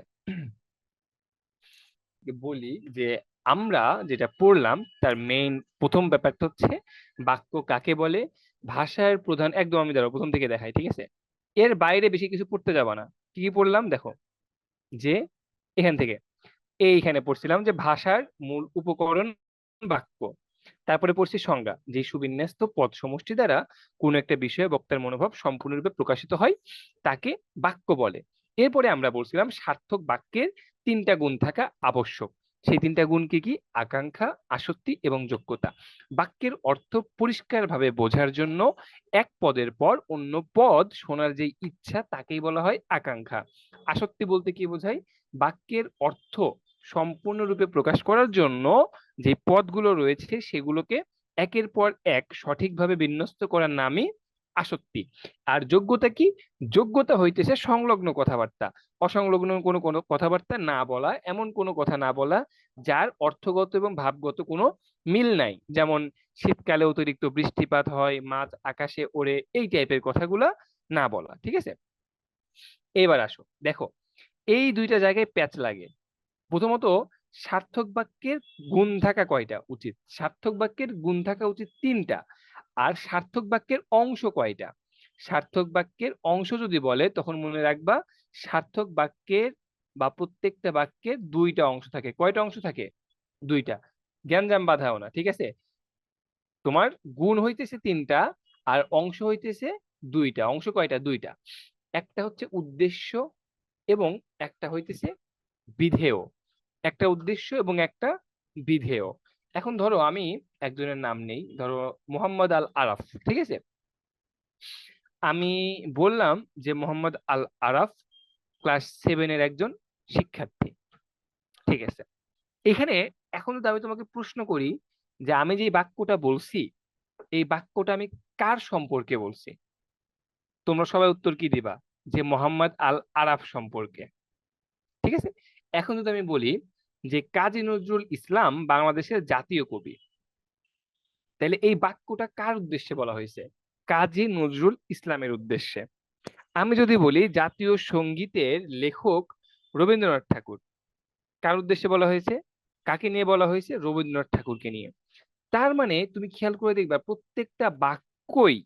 বলি যে আমরা যেটা পড়লাম তার মেইন প্রথম ব্যাপারটা হচ্ছে বাক্য কাকে বলে। ভাষার প্রধান, একদম আমি ধরো প্রথম থেকে দেখাই, ঠিক আছে? এর বাইরে বেশি কিছু পড়তে যাবা না। কি কি পড়লাম দেখো, যে এখান থেকে এইখানে পড়ছিলাম যে ভাষার মূল উপকরণ বাক্য। তারপরে পড়ছি সংজ্ঞা, যে সুবিন্যস্ত পদ সমষ্টি দ্বারা কোন একটা বিষয়ে বক্তার মনোভাব সম্পূর্ণরূপে প্রকাশিত হয় তাকে বাক্য বলে। এরপরে আমরা বলছিলাম সার্থক বাক্যের তিনটা গুণ থাকা আবশ্যক। সেই তিনটা গুণ কি কি? আকাঙ্ক্ষা, আসক্তি এবং যোগ্যতা। বাক্যের অর্থ পরিষ্কারভাবে বোঝার জন্য এক পদের পর অন্য পদ শোনার যে ইচ্ছা তাকেই বলা হয় আকাঙ্ক্ষা। আসক্তি বলতে কি বোঝায়? বাক্যের অর্থ সম্পূর্ণরূপে প্রকাশ করার জন্য যে পদগুলো রয়েছে সেগুলোকে একের পর এক সঠিকভাবে বিন্যস্ত করার নামই আসক্তি। আর যোগ্যতা কি? যোগ্যতা হইতেছে সংলগ্ন কথাবার্তা, অসংলগ্ন কোনো কোনো কথাবার্তা না বলা, এমন কোনো কথা না বলা যার অর্থগত এবং ভাবগত কোনো মিল নাই। যেমন শীতকালে অতিরিক্ত বৃষ্টিপাত হয়, মাছ আকাশে ওড়ে, এই টাইপের কথাগুলা না বলা। ঠিক আছে, এবার আসো দেখো, এই দুইটা জায়গায় প্যাচ লাগে। প্রথমত, সার্থক বাক্যের গুণ থাকা কয়টা উচিত? সার্থক বাক্যের গুণ থাকা উচিত তিনটা। আর সার্থক বাক্যের অংশ কয়টা? সার্থক বাক্যের অংশ যদি বলে তখন মনে রাখবা সার্থক বাক্যের বা প্রত্যেকটা বাক্যের দুইটা অংশ থাকে। কয়টা অংশ থাকে? দুইটা। গ্যাঞ্জাম বাঁধাও না, ঠিক আছে? তোমার গুণ হইতেছে তিনটা আর অংশ হইতেছে দুইটা। অংশ কয়টা? দুইটা। একটা হচ্ছে উদ্দেশ্য এবং একটা হইতেছে বিধেয়। একটা উদ্দেশ্য এবং একটা বিধেয়। এখন ধরো আমি একজনের নাম নেই, ধরো মোহাম্মদ আল আরাফ, ঠিক আছে? আমি বললাম যে মোহাম্মদ আল আরাফ ক্লাস 7-এর একজন শিক্ষার্থী, ঠিক আছে? এখানে এখন যদি আমি তোমাকে প্রশ্ন করি যে আমি যে বাক্যটা বলছি এই বাক্যটা আমি কার সম্পর্কে বলছি, তোমরা সবাই উত্তর কি দিবা? যে মোহাম্মদ আল আরাফ সম্পর্কে, ঠিক আছে? এখন যদি আমি বলি যে কাজী নজরুল ইসলাম বাংলাদেশের জাতীয় কবি, তাহলে এই বাক্যটা কার উদ্দেশ্যে বলা হয়েছে? কাজী নজরুল ইসলামের উদ্দেশ্যে। আমি যদি বলি জাতীয় সঙ্গীতের লেখক রবীন্দ্রনাথ ঠাকুর, কার উদ্দেশ্যে বলা হয়েছে? কাকে নিয়ে বলা হয়েছে? রবীন্দ্রনাথ ঠাকুরকে নিয়ে। তার মানে তুমি খেয়াল করে দেখবা প্রত্যেকটা বাক্যই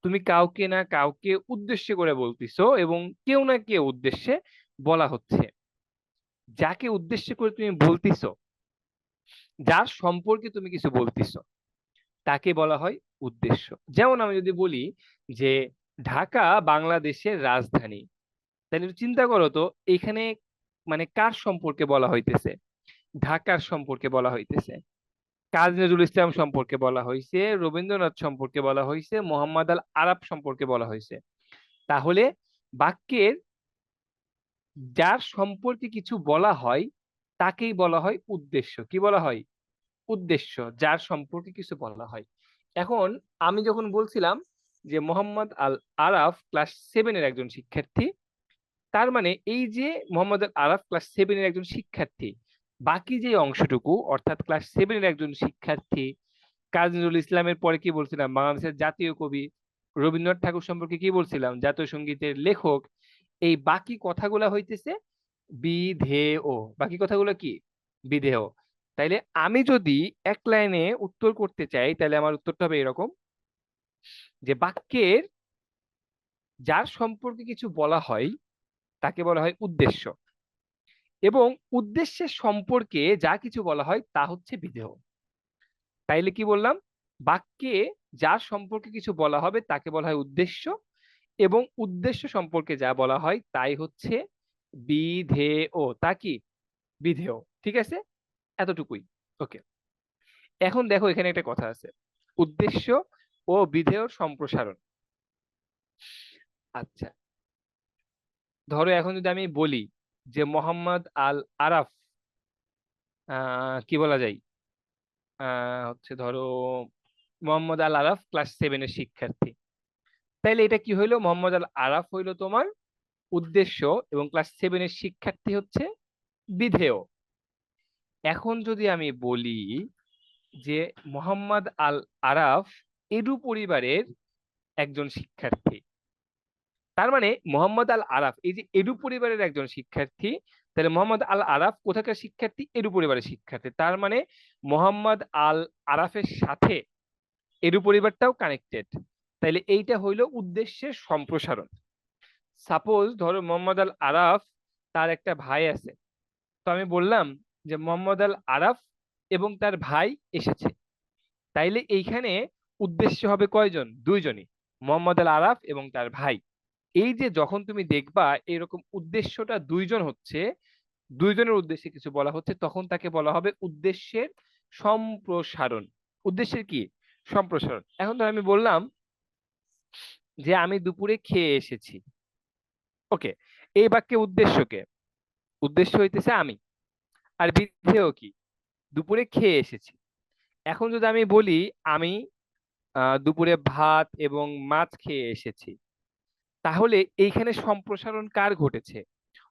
তুমি কাউকে না কাউকে উদ্দেশ্য করে বলতিছো এবং কেউ না কেউ উদ্দেশ্যে বলা হচ্ছে। যাকে উদ্দেশ্য করে তুমি বলতিছো, যার সম্পর্কে তুমি কিছু বলতিছো, তাকে বলা হয় উদ্দেশ্য। যেমন আমি যদি বলি যে ঢাকা বাংলাদেশের রাজধানী, তাহলে একটু চিন্তা করো তো এখানে মানে কার সম্পর্কে বলা হইতেছে? ঢাকার সম্পর্কে বলা হইতেছে, কাজী নজরুল ইসলাম সম্পর্কে বলা হয়েছে, রবীন্দ্রনাথ সম্পর্কে বলা হয়েছে, মোহাম্মদ আল আরাফ সম্পর্কে বলা হয়েছে। তাহলে বাক্যের যার সম্পর্কে কিছু বলা হয় তাকেই বলা হয় উদ্দেশ্য। কি বলা হয়? উদ্দেশ্য, যার সম্পর্কে কিছু বলা হয়। এখন আমি যখন বলছিলাম যে মোহাম্মদ আল আরাফ ক্লাস 7-এর একজন শিক্ষার্থী, তার মানে এই যে মোহাম্মদ আল আরাফ ক্লাস 7-এর একজন শিক্ষার্থী, বাকি যে অংশটুকু অর্থাৎ ক্লাস 7-এর একজন শিক্ষার্থী, কাজী নজরুল ইসলামের পরে কি বলছিলাম? বাংলাদেশের জাতীয় কবি। রবীন্দ্রনাথ ঠাকুর সম্পর্কে কি বলছিলাম? জাতীয় সঙ্গীতের লেখক। এই বাকি কথাগুলা হইতেছে বিধেয়। বাকি কথাগুলো কি? বিধেয়। তাইলে আমি যদি এক লাইনে উত্তর করতে চাই তাহলে আমার উত্তরটা হবে এরকম যে বাক্যের যার সম্পর্কে কিছু বলা হয় তাকে বলা হয় উদ্দেশ্য এবং উদ্দেশ্যের সম্পর্কে যা কিছু বলা হয় তা হচ্ছে বিধেয়। তাইলে কি বললাম? বাক্যে যার সম্পর্কে কিছু বলা হবে তাকে বলা হয় উদ্দেশ্য এবং উদ্দেশ্য সম্পর্কে যা বলা হয় তাই হচ্ছে বিধেয়। তা কি? বিধেয়। ঠিক আছে, এতটুকুই। ওকে, এখন দেখো এখানে একটা কথা আছে, উদ্দেশ্য ও বিধেয়র সম্প্রসারণ। আচ্ছা, ধরো এখন যদি আমি বলি যে মোহাম্মদ আল আরাফ কি বলা যায়, হচ্ছে ধরো মোহাম্মদ আল আরাফ ক্লাস 7-এর শিক্ষার্থী, তাইলে এটা কি হইলো? মোহাম্মদ আল আরাফ হইলো তোমার উদ্দেশ্য এবং ক্লাস 7-এর শিক্ষার্থী হচ্ছে বিধেয়। এখন যদি আমি বলি যে মোহাম্মদ আল আরাফ এডু পরিবারের একজন শিক্ষার্থী, তার মানে মোহাম্মদ আল আরাফ এই যে এডু পরিবারের একজন শিক্ষার্থী, তাহলে মোহাম্মদ আল আরাফ কোথাকার শিক্ষার্থী? এডু পরিবারের শিক্ষার্থী। তার মানে মোহাম্মদ আল আরাফের সাথে এডু পরিবারটাও কানেক্টেড। তাইলে এইটা হইলো উদ্দেশ্যের সম্প্রসারণ। সাপোজ ধরো মোহাম্মদ আল আরাফ তার একটা ভাই আছে, তো আমি বললাম যে মোহাম্মদ আল আরাফ এবং তার ভাই এসেছে। তাইলে এইখানে উদ্দেশ্য হবে কয়জন? দুইজনই, মোহাম্মদ আল আরাফ এবং তার ভাই। এই যে যখন তুমি দেখবা এরকম উদ্দেশ্যটা দুইজন হচ্ছে, দুইজনের উদ্দেশ্যে কিছু বলা হচ্ছে, তখন তাকে বলা হবে উদ্দেশ্যের সম্প্রসারণ। উদ্দেশ্যের কি? সম্প্রসারণ। এখন ধর আমি বললাম যে আমি দুপুরে খেয়ে এসেছি। ওকে, এই বাক্যে উদ্দেশ্যকে, উদ্দেশ্য হইতেছে আমি, আর বিধেয় কি? দুপুরে খেয়ে এসেছি। এখন যদি আমি বলি আমি দুপুরে ভাত এবং মাছ খেয়ে এসেছি, তাহলে এইখানে সম্প্রসারণ কার ঘটেছে?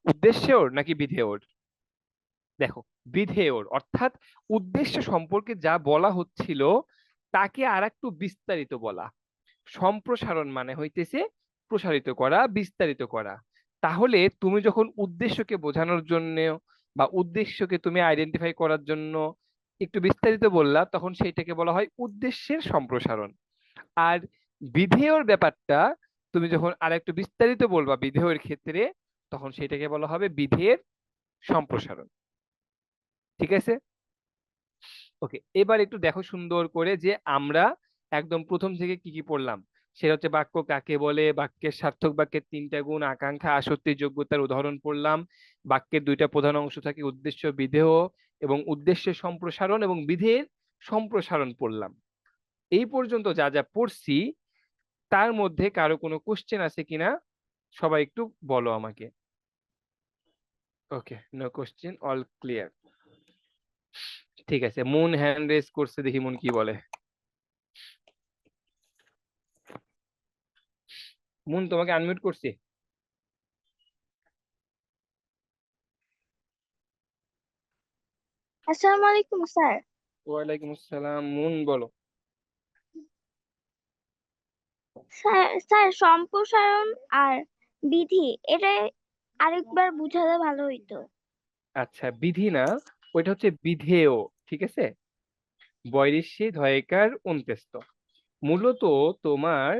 উদ্দেশ্যের নাকি বিধেয়র? দেখো, বিধেয়র, অর্থাৎ উদ্দেশ্য সম্পর্কে যা বলা হচ্ছিল তাকে আর একটু বিস্তারিত বলা। সম্প্রসারণ মানে হইতেছে প্রসারিত করা, বিস্তারিত করা। তাহলে তুমি যখন উদ্দেশ্যকে বোঝানোর জন্য বা উদ্দেশ্যকে তুমি আইডেন্টিফাই করার জন্য একটু বিস্তারিত বললা, তখন সেইটাকে বলা হয় উদ্দেশ্যের সম্প্রসারণ। আর বিধেয়র ব্যাপারটা তুমি যখন আর একটু বিস্তারিত বলবা বিধেয়র ক্ষেত্রে, তখন সেটাকে বলা হবে বিধেয়ের সম্প্রসারণ। ঠিক আছে? ওকে, এবার একটু দেখো সুন্দর করে যে আমরা একদম প্রথম থেকে কি কি পড়লাম। সেটা হচ্ছে বাক্য কাকে বলে, বাক্যের সার্থক বাক্যের তিনটা গুণ, আকাঙ্ক্ষা, আসক্তি, যোগ্যতার উদাহরণ পড়লাম। বাক্যের দুইটা প্রধান অংশ থাকে, উদ্দেশ্য, বিধেয়, এবং উদ্দেশ্যের সম্প্রসারণ এবং বিধেয়ের সম্প্রসারণ পড়লাম। এই পর্যন্ত যা যা পড়ছি তার মধ্যে কারো কোনো কোশ্চেন আছে কিনা সবাই একটু বলো আমাকে। ওকে, নো কোশ্চেন, অল ক্লিয়ার। ঠিক আছে, মুন হ্যান্ড রেজ করছে, দেখি মুন কি বলে। মুন, তোমাকে আনমিউট করছি। আসসালামু আলাইকুম স্যার। ওয়ালাইকুম আসসালাম। মুন বলো। স্যার স্যার সম্প্রসারণ আর বিধি, এটা আরেকবার বুঝালে ভালো হইতো। আচ্ছা, বিধি না, ওইটা হচ্ছে বিধেয়। ঠিক আছে, বৈরিশ্যে ধয়েকার অন্ত্যেস্ত। মূলত তোমার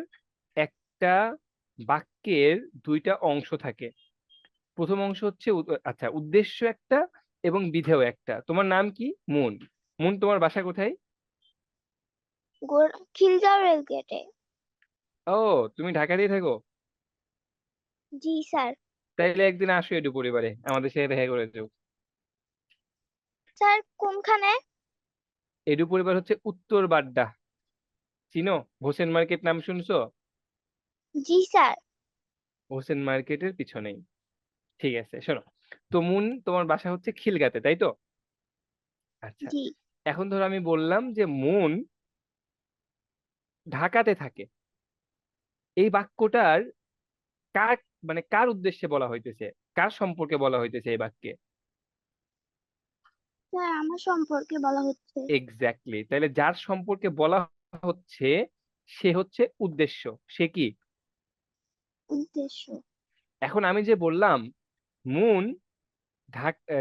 একটা বাক্যের দুইটা অংশ থাকে। প্রথম অংশ হচ্ছে আচ্ছা, উদ্দেশ্য একটা এবং বিধেয় একটা। তোমার নাম কি? মুন। মুন, তোমার বাসা কোথায়? খিলগাঁও রেল গেটে। ও, তুমি ঢাকাতেই থাকো? জি স্যার। তাইলে একদিন আসো একটু পরিবারে, আমাদের সাথে দেখা করে যাও। স্যার কোনখানে? এডু পরিবার হচ্ছে উত্তর বাড্ডা, চিনো? হোসেন মার্কেট নাম শুনছো? জি স্যার। হোসেন মার্কেটের পিছনেই। ঠিক আছে, শোনো। তো মুন, তোমার বাসা হচ্ছে খিলগাতে, তাই তো? আচ্ছা, জি এখন ধরো আমি বললাম যে মুন ঢাকাতে থাকে। এই বাক্যটার কার, মানে কার উদ্দেশ্যে বলা হইতেছে, কার সম্পর্কে বলা হইতেছে এই বাক্যে? স্যার, আমার সম্পর্কে বলা হচ্ছে। এক্স্যাক্টলি, তাহলে যার সম্পর্কে বলা হচ্ছে সে হচ্ছে উদ্দেশ্য। সে কি? উদ্দেশ্য। এখন আমি যে বললাম মুন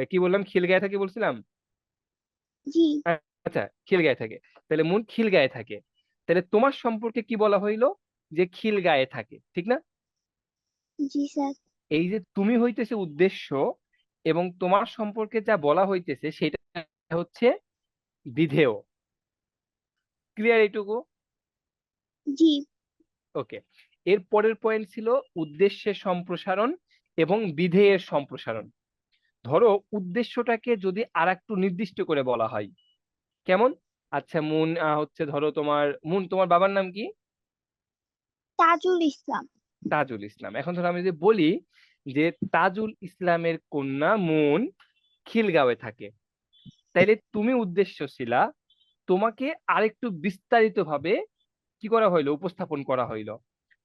কি বললাম, খিলগাঁয়ে থাকে বলছিলাম। জি। আচ্ছা, খিলগাঁয়ে থাকে। তাহলে মুন খিলগাঁয়ে থাকে। তাহলে তোমার সম্পর্কে কি বলা হইলো? যে খিলগাঁয়ে থাকে, ঠিক না? জি স্যার। এই যে তুমি হইতেছে উদ্দেশ্য, এবং তোমার সম্পর্কে যা বলা হইতেছে সেটা হচ্ছে বিধেয়। ক্লিয়ার এইটুকু? জি। ওকে, এর পরের পয়েন্ট ছিল উদ্দেশ্যের সম্প্রসারণ এবং বিধেয়ের সম্প্রসারণ। ধরো উদ্দেশ্যটাকে যদি আর একটু নির্দিষ্ট করে বলা হয়, কেমন? আচ্ছা মুন, হচ্ছে ধরো তোমার মুন, তোমার বাবার নাম কি? তাজুল ইসলাম। তাজুল ইসলাম। এখন ধরো আমি যদি বলি যে তাজুল ইসলামের কন্যা মুন খিলগাঁওয়ে থাকে, তাইলে তুমি উদ্দেশ্য ছিলা, তোমাকে আরেকটু বিস্তারিত ভাবে কি করা হইলো, উপস্থাপন করা হইলো।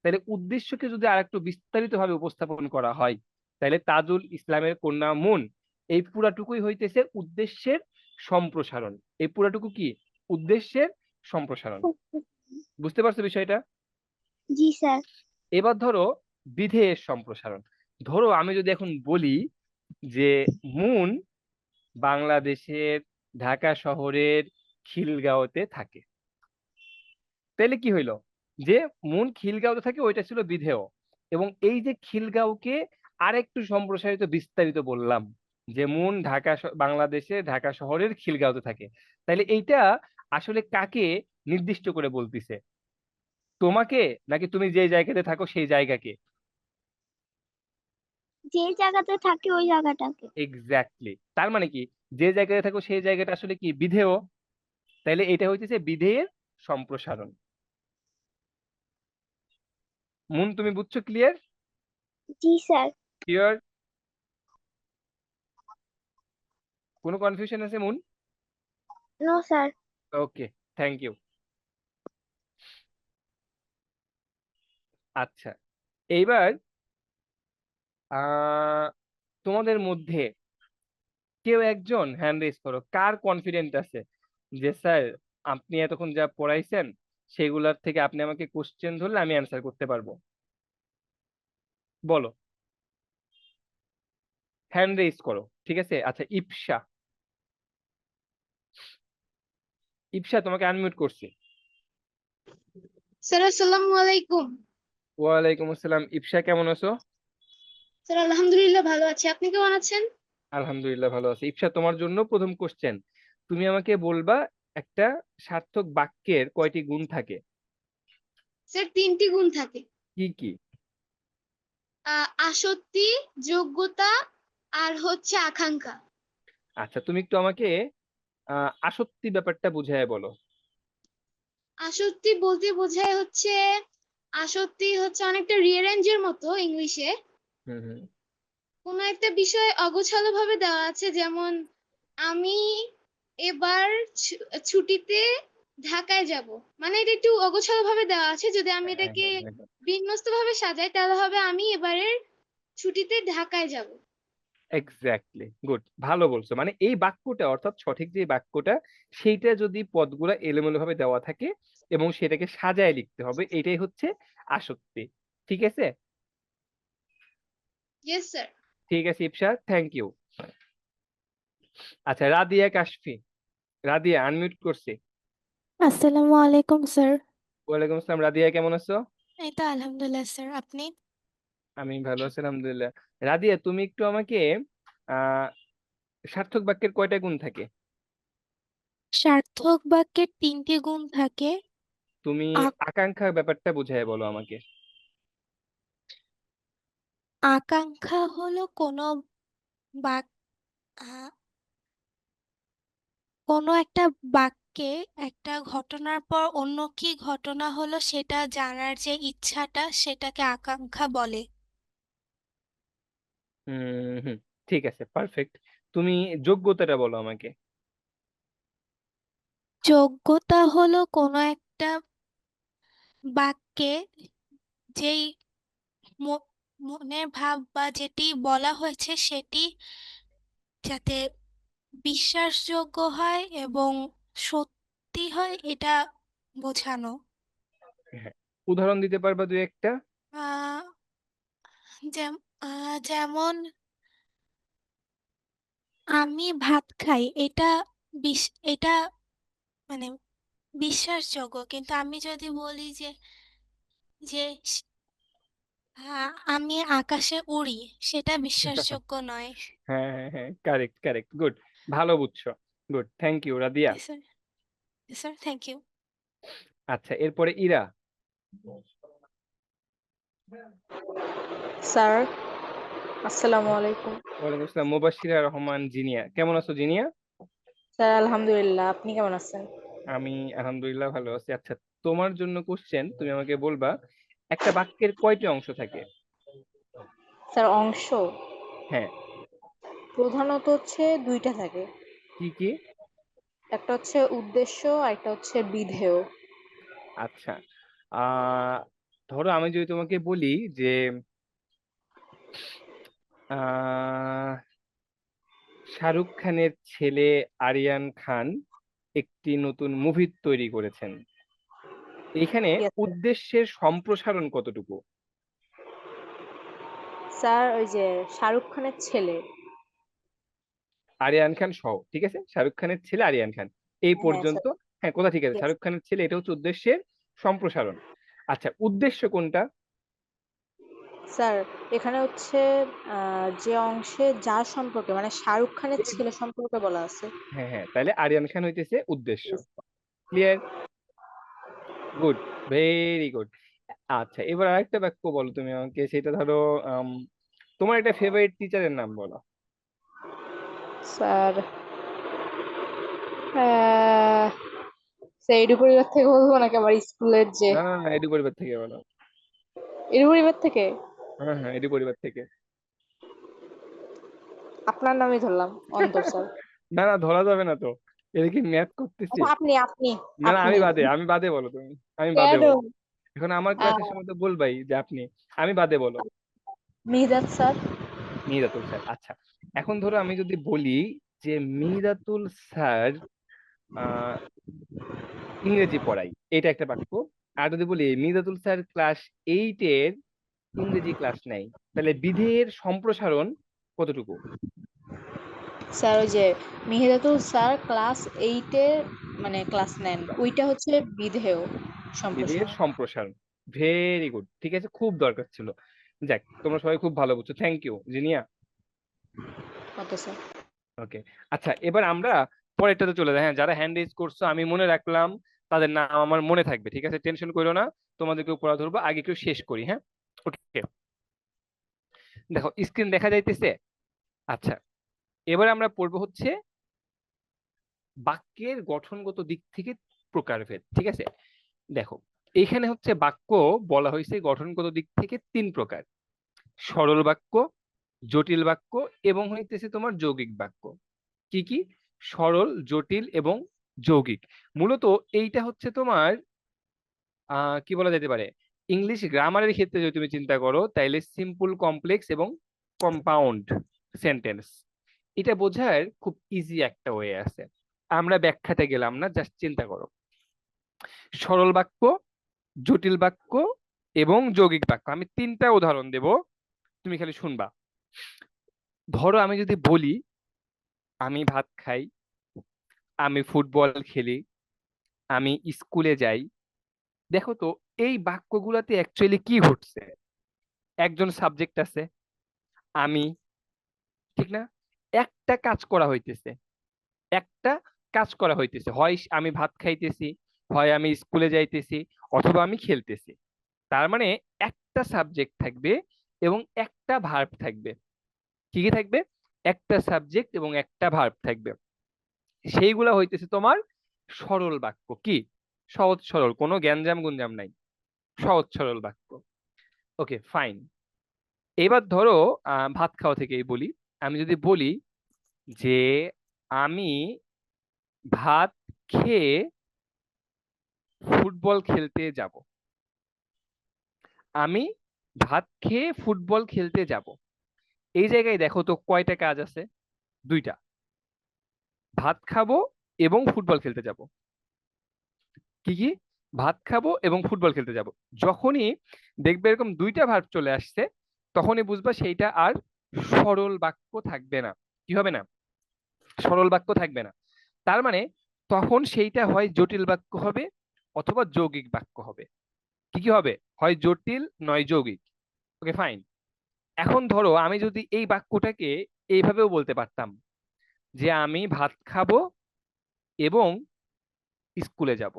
তাহলে উদ্দেশ্যকে যদি আরেকটু বিস্তারিত ভাবে উপস্থাপন করা হয়, তাহলে তাজুল ইসলামের কন্যা মুন, এই পুরাটুকুই হইতেছে উদ্দেশ্যের সম্প্রসারণ। এই পুরাটুকু কি? উদ্দেশ্যের সম্প্রসারণ। বুঝতে পারছো বিষয়টা? জি স্যার। এবার ধরো বিধেয়ের সম্প্রসারণ। ধরো আমি যদি এখন বলি যে মুন বাংলাদেশের ঢাকা শহরের খিলগাঁওতে থাকে, তাহলে কি হইলো? যে মুন খিলগাঁওতে থাকে ওইটা ছিল বিধেয়, এবং এই যে খিলগাঁওকে আরেকটু সম্প্রসারিত বিস্তারিত বললাম, যে মুন বাংলাদেশে ঢাকা শহরের খিলগাঁওতে থাকে। তাইলে এইটা আসলে কাকে নির্দিষ্ট করে বলতিছে, তোমাকে নাকি তুমি যে জায়গাতে থাকো সেই জায়গাকে? যে জায়গাতে থাকে ওই জায়গাটাকে। এক্স্যাক্টলি, তার মানে কি যে জায়গাতে থাকো সেই জায়গাটা আসলে কি বিধেয়, তাইলে এটা হইতেছে বিধেয়ের সম্প্রসারণ। মুন তুমি বুঝছো? ক্লিয়ার? জি স্যার। ক্লিয়ার? কোনো কনফিউশন আছে Moon? No sir. Okay, thank you. আচ্ছা, এইবার আহ তোমাদের মধ্যে কেউ একজন হ্যান্ড রেজ করো, কার কনফিডেন্ট আছে যে স্যার আপনি এতক্ষণ যা পড়াইছেন সেগুলার থেকে আপনি আমাকে কোশ্চেন ধরলে আমি অ্যান্সার করতে পারবো। বলো, হ্যান্ড রেজ করো, ঠিক আছে? আচ্ছা, ইপসা, ইপসা তোমাকে আনমিউট করছি। স্যার আসসালামু আলাইকুম। ওয়ালাইকুম আসসালাম। ইপসা কেমন আছো? স্যার আলহামদুলিল্লাহ ভালো আছি, আপনি কেমন আছেন? আলহামদুলিল্লাহ ভালো আছি। ইপসা, তোমার জন্য প্রথম কোশ্চেন, তুমি আমাকে বলবা একটা সার্থক বাক্যের কয়টি গুণ থাকে? স্যার 3টি গুণ থাকে। কি কি? আসক্তি, যোগ্যতা আর হচ্ছে আকাঙ্ক্ষা। আচ্ছা, তুমি একটু আমাকে আসক্তি ব্যাপারটা বুঝায় বলো। আসক্তি বলতে বোঝায় হচ্ছে, আসক্তি হচ্ছে অনেকটা রিয়ারেঞ্জের মতো ইংলিশে। হুম হুম। কোনো একটা বিষয় অগোছালো ভাবে দেওয়া আছে, যেমন আমি এবার ছুটিতে ঢাকায় যাব, মানে এটা একটু অগোছালো ভাবে দেওয়া আছে। যদি আমি হ্যাঁ এটাকে হ্যাঁ হ্যাঁ, বিন্যস্ত ভাবে সাজাই তাহলে হবে আমি এবারের ছুটিতে ঢাকায় যাব। এক্স্যাক্টলি, গুড, ভালো বলছো। মানে এই বাক্যটা অর্থাৎ সঠিক যে বাক্যটা সেইটা যদি পদগুলা এলোমেলো ভাবে দেওয়া থাকে এবং সেটাকে সাজায় লিখতে হবে, এটাই হচ্ছে আসক্তি। ঠিক আছে? Yes sir. ঠিক আছে ইপসা, থ্যাংক ইউ। আচ্ছা, রাদিয়া কাশফি, রাদিয়া আনমিউট করছি। আসসালামু আলাইকুম স্যার। ওয়ালাইকুম আসসালাম। রাদিয়া কেমন আছো? এই তো আলহামদুলিল্লাহ স্যার, আপনি? আমি ভালো আছি আলহামদুলিল্লাহ। রাদিয়া, তুমি একটু আমাকে আহ সার্থক বাক্যের কয়টা গুণ থাকে? সার্থক বাক্যের 3টি গুণ থাকে। তুমি আ- আকাঙ্ক্ষা ব্যাপারটা বুঝায় বলো আমাকে। আকাঙ্ক্ষা হলো বাক আ- কোনো একটা বাক্যে একটা ঘটনার পর অন্য কি ঘটনা হলো সেটা জানার যে ইচ্ছাটা, সেটাকে আকাঙ্ক্ষা বলে। হুম, ঠিক আছে, পারফেক্ট। তুমি যোগ্যতাটা বলো আমাকে। যোগ্যতা হলো কোনো একটা বাক্যে যেই মনের ভাব বা যেটি বলা হয়েছে সেটি যাতে বিশ্বাসযোগ্য হয় এবং সত্যি হয়, এটা বোঝানো। হ্যাঁ, উদাহরণ দিতে পারবা দুই একটা? আহ, যেমন আমি ভাত খাই, এটা মানে বিশ্বাসযোগ্য, কিন্তু আমি যদি বলি যে যে স- আমি আকাশে উড়ি, সেটা বিশ্বাসযোগ্য নয়। হ্যাঁ হ্যাঁ হ্যাঁ, কারেক্ট কারেক্ট, গুড, ভালো বুঝছো। Good, thank you Radia. Sir, sir thank you. আচ্ছা, এরপরে ইরা। স্যার আসসালামু আলাইকুম। ওয়ালাইকুম আসসালাম। মুবাশশিরা রহমান, জিনিয়া কেমন আছো জিনিয়া? স্যার আলহামদুলিল্লাহ, আপনি কেমন আছেন? আমি আলহামদুলিল্লাহ ভালো আছি। আচ্ছা, তোমার জন্য কোশ্চেন, তুমি আমাকে বলবা একটা বাক্যের কয়টি অংশ থাকে? স্যার অংশ হ্যাঁ। প্রধানত হচ্ছে দুইটা থাকে। কি কি? একটা হচ্ছে উদ্দেশ্য আর একটা হচ্ছে বিধেয়। আচ্ছা, আহ ধরো আমি যদি তোমাকে বলি যে আহ শাহরুখ খানের ছেলে আরিয়ান খান একটি নতুন মুভি তৈরি করেছেন, এখানে Yes, sir. উদ্দেশ্যের সম্প্রসারণ কতটুকু? স্যার ওই যে শাহরুখ খানের ছেলে। আরিয়ান খান সহ, ঠিক আছে, শাহরুখ খানের ছেলে আরিয়ান খান, এই হ্যাঁ পর্যন্ত। স্যার। হ্যাঁ, কথা ঠিক আছে, Yes. শাহরুখ খানের ছেলে, এটা হচ্ছে উদ্দেশ্যের সম্প্রসারণ। আচ্ছা, উদ্দেশ্য কোনটা? স্যার এখানে হচ্ছে যে অংশে যার সম্পর্কে মানে শাহরুখ খানের ছেলে সম্পর্কে বলা আছে। হ্যাঁ হ্যাঁ, তাহলে আরিয়ান খান হইতেছে উদ্দেশ্য। ক্লিয়ার? Good, very good. আচ্ছা, এবার আরেকটা বাক্য বলো তুমি আমাকে, সেটা ধরো আম, তোমার একটা ফেভারিট টিচারের নাম বলো। স্যার স্যার এডু পরিবার থেকে বলবো নাকি আমার স্কুলের যে না না না, এডু পরিবার থেকে বলো। এডু পরিবার থেকে? হ্যাঁ হ্যাঁ, এডু পরিবার থেকে। আপনার নামই ধরলাম, অন্তর স্যার। না না, ধরা যাবে না তো, এটা কি ম্যাথ করতেছি? আচ্ছা আপনি আপনি না না, আমি আপনি বাদে, আমি বাদে বলো তুমি। আমি বাদে কেন? বলো। এখন আমার ক্লাসের সময় তো বলবাই যে আপনি। আমি বাদে বলো। মিহিদাত স্যার। মিহিদাতুল স্যার, আচ্ছা। এখন ধরো আমি যদি বলি যে মিহিদাতুল স্যার আহ ইংরেজি পড়াই, এটা একটা বাক্য। আর যদি বলি মিহিদাতুল স্যার ক্লাস 8-এর ইংরেজি ক্লাস নেয়, তাহলে বিধেয়ের সম্প্রসারণ কতটুকু? স্যার ওই যে মিহিদাতুল স্যার ক্লাস 8-এ মানে ক্লাস নেন, ওইটা হচ্ছে বিধেয় বিধেয়ের সম্প্রসারণ। সম্প্রসারণ। ভেরি গুড, ঠিক আছে, খুব দরকার ছিল। যাক, তোমরা সবাই খুব ভালো বুঝছো, thank you Zinia. Okay sir. Okay, আচ্ছা, এবার আমরা পরেরটাতে চলে যাই। হ্যাঁ, যারা হ্যান্ড রেজ করছো আমি মনে রাখলাম, তাদের নাম আমার মনে থাকবে, ঠিক আছে, টেনশন করো না। তোমাদেরকেও পড়া ধরবো, আগে একটু শেষ করি, হ্যাঁ। ওকে, দেখো স্ক্রিন দেখা যাইতেছে। আচ্ছা, এবার আমরা পড়বো হচ্ছে বাক্যের গঠনগত দিক থেকে প্রকারভেদ, ঠিক আছে। দেখো, এখানে হচ্ছে বাক্য বলা হয়েছে গঠনগত দিক থেকে 3 প্রকার: সরল বাক্য, জটিল বাক্য এবং হইতেছে তোমার যৌগিক বাক্য। কি কি? সরল, জটিল এবং যৌগিক। মূলত এইটা হচ্ছে তোমার কি বলা যেতে পারে, ইংলিশ গ্রামারের ক্ষেত্রে যদি তুমি চিন্তা করো তাইলে সিম্পল, কমপ্লেক্স এবং কম্পাউন্ড সেন্টেন্স, এটা বোঝার খুব ইজি একটা ওয়ে আছে। আমরা ব্যাখ্যাতে গেলাম না, জাস্ট চিন্তা করো। সরল বাক্য, জটিল বাক্য এবং যৌগিক বাক্য, আমি 3টা উদাহরণ দেব, তুমি খালি শুনবা। ধরো আমি যদি বলি আমি ভাত খাই, আমি ফুটবল খেলি, আমি স্কুলে যাই। দেখো তো, এই বাক্যগুলোতে অ্যাকচুয়ালি কি ঘটছে? একজন সাবজেক্ট আছে, আমি, ঠিক না? একটা কাজ করা হইতেছে, একটা কাজ করা হইতেছে, হয় আমি ভাত খাইতেছি, হয় আমি স্কুলে যাইতেছি, অথবা আমি খেলতেছি। তার মানে একটা সাবজেক্ট থাকবে এবং একটা ভার্ব থাকবে। কি কি থাকবে? একটা সাবজেক্ট এবং একটা ভার্ব থাকবে। সেইগুলা হইতেছে তোমার সরল বাক্য। কি? সহজ সরল, কোনো গ্যাঞ্জাম গুঞ্জাম নাই, সহজ সরল বাক্য। ওকে, ফাইন। এবার ধরো ভাত খাওয়া থেকেই বলি। আমি যদি বলি যে আমি ভাত খেয়ে ফুটবল খেলতে যাব, আমি ভাত খেয়ে ফুটবল খেলতে যাব, এই জায়গায় দেখো তো কয়টা কাজ আছে? 2টা, ভাত খাবো এবং ফুটবল খেলতে যাব। কি কি? ভাত খাবো এবং ফুটবল খেলতে যাব। যখনই দেখবে এরকম 2টা ভার্ব চলে আসছে, তখনই বুঝবা সেইটা আর সরল বাক্য থাকবে না। কি হবে না? সরল বাক্য থাকবে না। তার মানে তখন সেইটা হয় জটিল বাক্য হবে অথবা যৌগিক বাক্য হবে। কি কি হবে? হয় জটিল নয় যৌগিক। ওকে, ফাইন। এখন ধরো আমি যদি এই বাক্যটাকে এইভাবেও বলতে পারতাম যে আমি ভাত খাবো এবং স্কুলে যাব।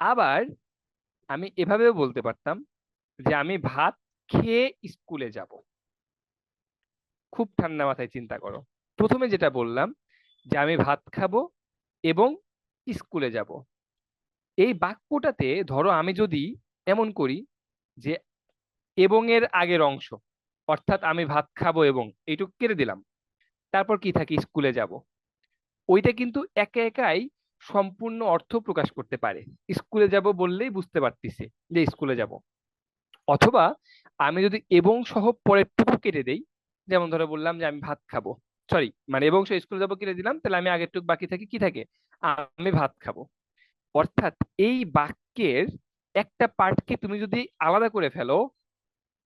আবার আমি এভাবেও বলতে পারতাম যে আমি ভাত খেয়ে স্কুলে যাব। খুব ঠান্ডা মাথায় চিন্তা করো। প্রথমে যেটা বললাম যে আমি ভাত খাবো এবং স্কুলে যাব, এই বাক্যটাতে ধরো আমি যদি এমন করি যে এবং এর আগের অংশ, অর্থাৎ আমি ভাত খাবো এবং এইটুকু কেটে দিলাম, তারপর কি থাকে? স্কুলে যাব। ওইটা কিন্তু একা একাই সম্পূর্ণ অর্থ প্রকাশ করতে পারে। স্কুলে যাব বললেই বুঝতে পারতেছি যে স্কুলে যাব। অথবা আমি যদি এবং সহ পরের টুকু কেটে দেই, যেমন ধরে বললাম যে আমি ভাত খাবো, সরি মানে এবং সহ স্কুলে যাবো কেটে দিলাম, তাহলে আমি আগের টুকু বাকি থাকে, কি থাকে? আমি ভাত খাবো। অর্থাৎ এই বাক্যের একটা পার্টকে তুমি যদি আলাদা করে ফেলো,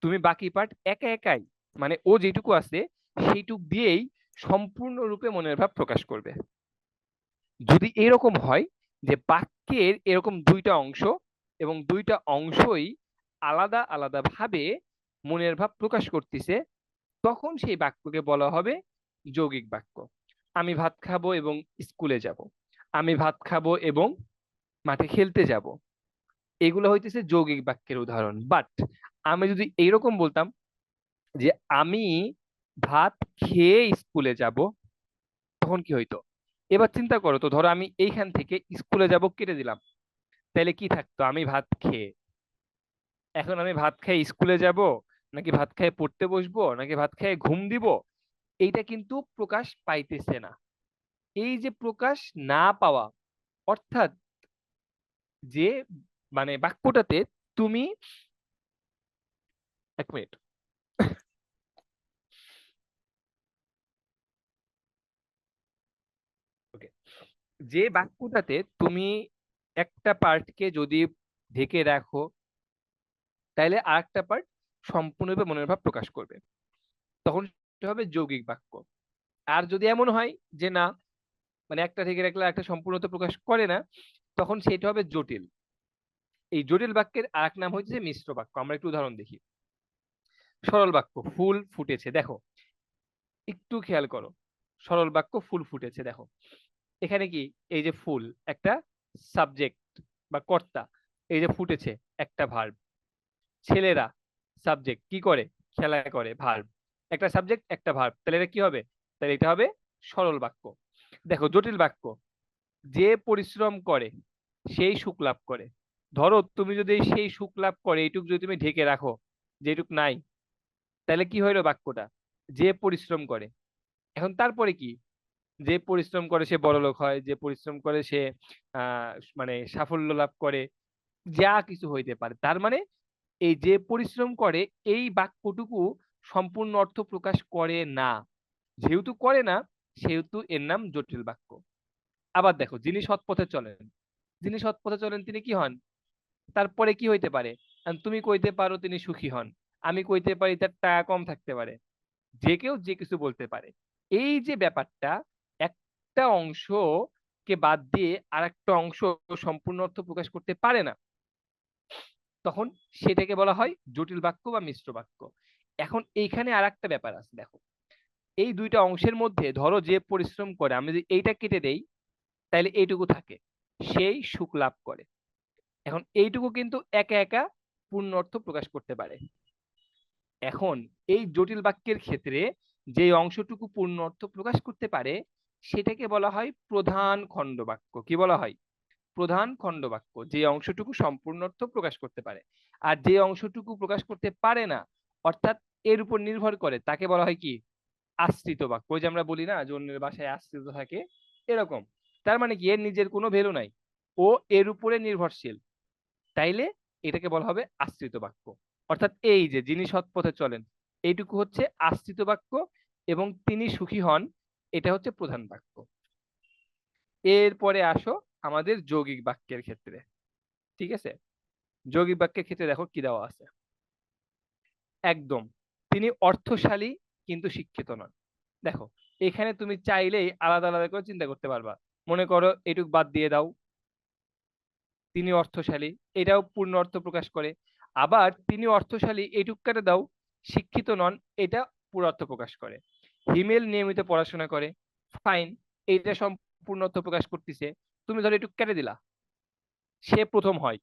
তুমি বাকি পার্ট একা একাই, মানে ও যেটুকু আছে সেইটুক দিয়েই সম্পূর্ণরূপে মনের ভাব প্রকাশ করবে। যদি এরকম হয় যে বাক্যের এরকম 2টা অংশ এবং 2টা অংশই আলাদা আলাদা ভাবে মনের ভাব প্রকাশ করতেছে, তখন সেই বাক্যকে বলা হবে যৌগিক বাক্য। আমি ভাত খাবো এবং স্কুলে যাব, আমি ভাত খাবো এবং মাঠে খেলতে যাব, এগুলো হইতেছে যৌগিক বাক্যের উদাহরণ। বাট আমি যদি এইরকম বলতাম যে আমি ভাত খেয়ে স্কুলে যাব, তখন কি হইতো? এবার চিন্তা করো তো, ধরো আমি এইখান থেকে স্কুলে যাব কেটে দিলাম, তাহলে কি থাকতো? আমি ভাত খেয়ে। এখন আমি ভাত খেয়ে স্কুলে যাব, নাকি ভাত খেয়ে পড়তে বসবো, নাকি ভাত খেয়ে ঘুম দিব, এইটা কিন্তু প্রকাশ পাইতেছে না। এই যে প্রকাশ না পাওয়া, অর্থাৎ যে মানে বাক্যটাতে তুমি, এক মিনিট, ওকে, যে বাক্যটাতে তুমি একটা পার্টকে যদি ঢেকে রাখো, তাইলে আরেকটা পার্ট সম্পূর্ণরূপে মনের ভাব প্রকাশ করবে, তখন সেটা হবে যৌগিক বাক্য। আর যদি এমন হয় যে না, মানে একটা ঢেকে রাখলে একটা সম্পূর্ণতা প্রকাশ করে না, তখন সেটা হবে জটিল। এই জটিল বাক্যের আরেক নাম হচ্ছে মিশ্র বাক্য। আমরা একটু উদাহরণ দেখি। সরল বাক্য, ফুল ফুটেছে, দেখো একটু খেয়াল করো, সরল বাক্য ফুল ফুটেছে, দেখো এখানে কি, এই যে ফুল একটা সাবজেক্ট বা কর্তা, এই যে ফুটেছে একটা ভার্ব, ছেলেরা সাবজেক্ট, কি করে, খেলা করে, ভার্ব, একটা সাবজেক্ট একটা ভার্ব, তাহলে এটা কি হবে? তাহলে এটা হবে সরল বাক্য। দেখো জটিল বাক্য, যে পরিশ্রম করে সেই সুখ লাভ করে। ধরো তুমি যদি সেই সুখ লাভ করে এইটুক যদি তুমি ঢেকে রাখো, যেটুক নাই, তাহলে কি হইলো বাক্যটা? যে পরিশ্রম করে। এখন তারপরে কি? যে পরিশ্রম করে সে বড়লোক হয়, যে পরিশ্রম করে সে আহ মানে সাফল্য লাভ করে, যা কিছু হইতে পারে। তার মানে এই যে পরিশ্রম করে, এই বাক্যটুকু সম্পূর্ণ অর্থ প্রকাশ করে না। যেহেতু করে না, সেহেতু এর নাম জটিল বাক্য। আবার দেখো, যিনি সৎ পথে চলেন, যিনি সৎ পথে চলেন তিনি কি হন? তারপরে কি হইতে পারে? তুমি কইতে পারো তিনি সুখী হন, আমি কইতে পারি তার টাকা কম থাকতে পারে, যে কেউ যে কিছু বলতে পারে। এই যে ব্যাপারটা, একটা অংশকে বাদ দিয়ে আর একটা অংশ সম্পূর্ণ অর্থ প্রকাশ করতে পারে না, তখন সেটাকে বলা হয় জটিল বাক্য বা মিশ্র বাক্য। এখন এইখানে আর একটা ব্যাপার আছে, দেখো এই দুইটা অংশের মধ্যে ধরো যে পরিশ্রম করে, আমি যদি এইটা কেটে দেই, তাহলে এইটুকু থাকে, সেই সুখ লাভ করে। এখন এইটুকু কিন্তু একা একা পূর্ণ অর্থ প্রকাশ করতে পারে। এখন এই জটিল বাক্যের ক্ষেত্রে যে অংশটুকু পূর্ণ অর্থ প্রকাশ করতে পারে, সেটাকে বলা হয় প্রধান খণ্ড বাক্য। কি বলা হয়? প্রধান খণ্ড বাক্য। যে অংশটুকু সম্পূর্ণ অর্থ প্রকাশ করতে পারে, আর যে অংশটুকু প্রকাশ করতে পারে না, অর্থাৎ এর উপর নির্ভর করে, তাকে বলা হয় কি? আশ্রিত বাক্য। ওই যে আমরা বলি না যে অন্যের বাসায় আশ্রিত থাকে, এরকম। তার মানে কি, এর নিজের কোনো ভ্যালু নাই, ও এর উপরে নির্ভরশীল, তাইলে এটাকে বলা হবে আশ্রিত বাক্য। অর্থাৎ এই যে যিনি সৎ পথে চলেন, এইটুকু হচ্ছে আশ্রিত বাক্য, এবং তিনি সুখী হন, এটা হচ্ছে প্রধান বাক্য। এরপরে আসো আমাদের যৌগিক বাক্যের ক্ষেত্রে। ঠিক আছে, যৌগিক বাক্যের ক্ষেত্রে দেখো কি দেওয়া আছে। একদম, তিনি অর্থশালী কিন্তু শিক্ষিত নন। দেখো এখানে তুমি চাইলেই আলাদা আলাদা করে চিন্তা করতে পারবা। মনে করো এটুক বাদ দিয়ে দাও, তিনি অর্থশালী, এটাও পূর্ণ অর্থ প্রকাশ করে। আবার তিনি অর্থশালী এইটুক কেটে দাও, শিক্ষিত নন, এটা পুরো অর্থ প্রকাশ করে। হিমেল নিয়মিত পড়াশোনা করে, ফাইন, এইটা সম্পূর্ণ অর্থ প্রকাশ করতেছে। তুমি ধরো এটুক কেটে দিলা, সে প্রথম হয়,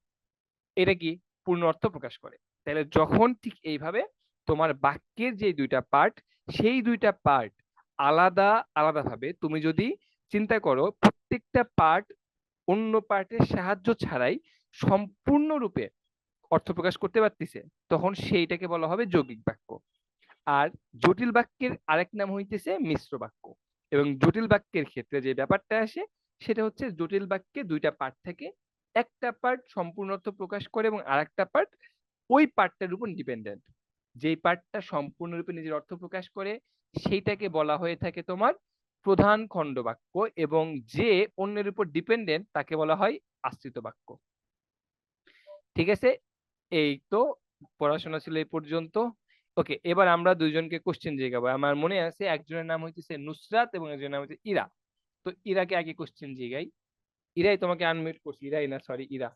এটা কি? পূর্ণ অর্থ প্রকাশ করে। তাহলে যখন ঠিক এইভাবে তোমার বাক্যের যে দুইটা পার্ট, সেই দুইটা পার্ট আলাদা আলাদা ভাবে তুমি যদি চিন্তা করো, প্রত্যেকটা পার্ট অন্য পার্টের সাহায্য ছাড়াই সম্পূর্ণরূপে অর্থ প্রকাশ করতে পারতেছে, তখন সেইটাকে বলা হবে যৌগিক বাক্য। আর জটিল বাক্যের আরেক নাম হইতেছে মিশ্র বাক্য। এবং জটিল বাক্যের ক্ষেত্রে যে ব্যাপারটা আসে, সেটা হচ্ছে জটিল বাক্যে দুইটা পার্ট থাকে, একটা পার্ট সম্পূর্ণ অর্থ প্রকাশ করে এবং আরেকটা পার্ট ওই পার্টটার উপর ডিপেন্ডেন্ট। যেই পার্টটা সম্পূর্ণরূপে নিজের অর্থ প্রকাশ করে, সেইটাকে বলা হয়ে থাকে তোমার প্রধান খণ্ড বাক্য, এবং যে অন্যের উপর ডিপেন্ডেন্ট তাকে বলা হয় আশ্রিত বাক্য। ঠিক আছে, এই তো পড়াশোনা ছিল এই পর্যন্ত। ওকে, এবার আমরা দুইজনকে কোশ্চেন জিজ্ঞাবো। আমার মনে আছে একজনের নাম হইতেছে নুসরাত এবং একজনের নাম হচ্ছে ইরা। তো ইরাকে আগে কোশ্চেন জিগাই। ইরাই তোমাকে আনমিউট করছি, ইরাই না, সরি, ইরা।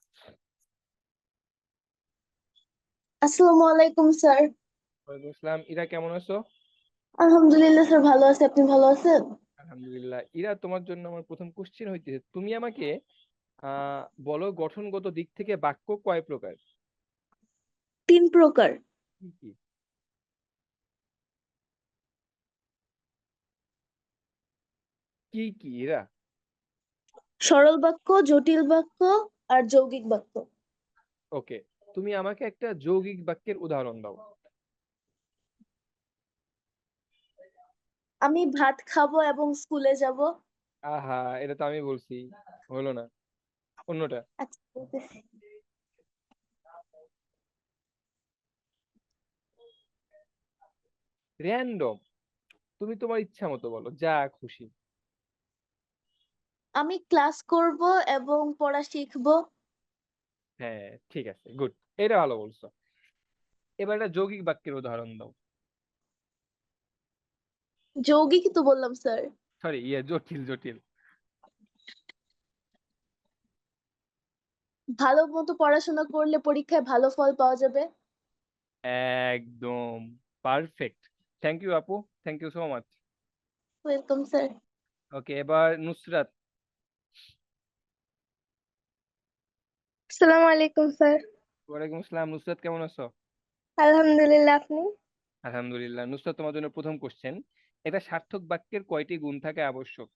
আসসালামু আলাইকুম স্যার। ওয়ালাইকুম আসসালাম। ইরা কেমন আছো? আলহামদুলিল্লাহ স্যার, ভালো আছে। আপনি ভালো আছেন? আলহামদুলিল্লাহ। ইরা, তোমার জন্য আমার প্রথম কোশ্চেন হইতেছে, তুমি আমাকে বলো গঠনগত দিক থেকে বাক্য কয় প্রকার? 3 প্রকার। কি কি? কি কি ইরা? সরল বাক্য, জটিল বাক্য আর যৌগিক বাক্য। ওকে, তুমি আমাকে একটা যৌগিক বাক্যের উদাহরণ দাও। আমি ভাত খাবো এবং স্কুলে যাব। আহা, এটা তো আমি বলছি, হলো না, অন্যটা। আচ্ছা, বলতেছি। র্যান্ডম, তুমি তোমার ইচ্ছা মতো বলো, যা খুশি। আমি ক্লাস করব এবং পড়া শিখবো। হ্যাঁ, ঠিক আছে, গুড, এটা ভালো বলছো। এবার একটা যৌগিক বাক্যের উদাহরণ দাও। যৌগিকই তো বললাম স্যার। সরি, জটিল জটিল। ভালো মতো পড়াশোনা করলে পরীক্ষায় ভালো ফল পাওয়া যাবে। একদম পারফেক্ট। থ্যাংক ইউ আপু, thank you so much. Welcome sir. Okay, এবার নুসরাত। আসসালামু আলাইকুম স্যার। ওয়ালাইকুম আসসালাম। নুসরাত কেমন আছো? আলহামদুলিল্লাহ, আপনি? আলহামদুলিল্লাহ। নুসরাত, তোমার জন্য প্রথম কোশ্চেন, এটা সার্থক বাক্যের কয়টি গুণ থাকা আবশ্যক?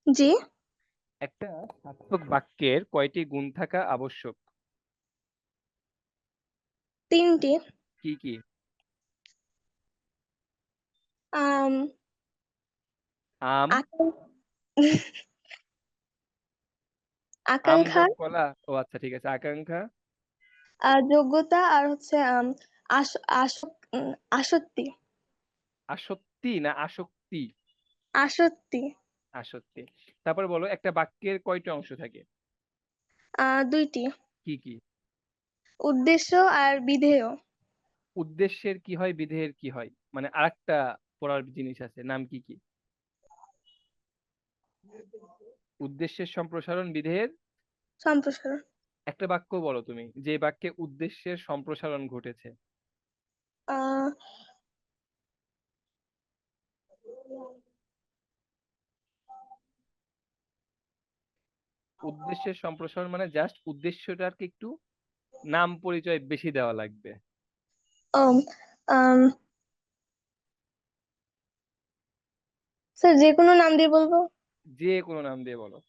জি। একটা সার্থক বাক্যের কয়টি গুণ থাকা আবশ্যক? 3টি। কি কি? আম আম, আকাঙ্ক্ষা। আম আকাঙ্ক্ষা, বট কলা, ও আচ্ছা ঠিক আছে, আকাঙ্ক্ষা। যোগ্যতা আর হচ্ছে আসক্তি। আসক্তি না আসক্তি? আসক্তি। আসক্তি। তারপর বলো, একটা বাক্যের কয়টি অংশ থাকে? 2টি। কি কি? উদ্দেশ্য আর বিধেয়। উদ্দেশ্যের কি হয়, বিধেয়ের কি হয়? মানে আরেকটা পড়ার জিনিস আছে, নাম কি কি? উদ্দেশ্যের সম্প্রসারণ, বিধেয়ের। সম্প্রসারণ। একটা বাক্য বলো তুমি যে বাক্যে উদ্দেশ্যের সম্প্রসারণ ঘটেছে। আহ উদ্দেশ্যের সম্প্রসারণ মানে জাস্ট উদ্দেশ্যটাকে একটু নাম পরিচয় বেশি দেওয়া লাগবে। উম, আম, স্যার যে কোনো নাম দিয়ে বলবো? যে কোনো নাম দিয়ে বলো।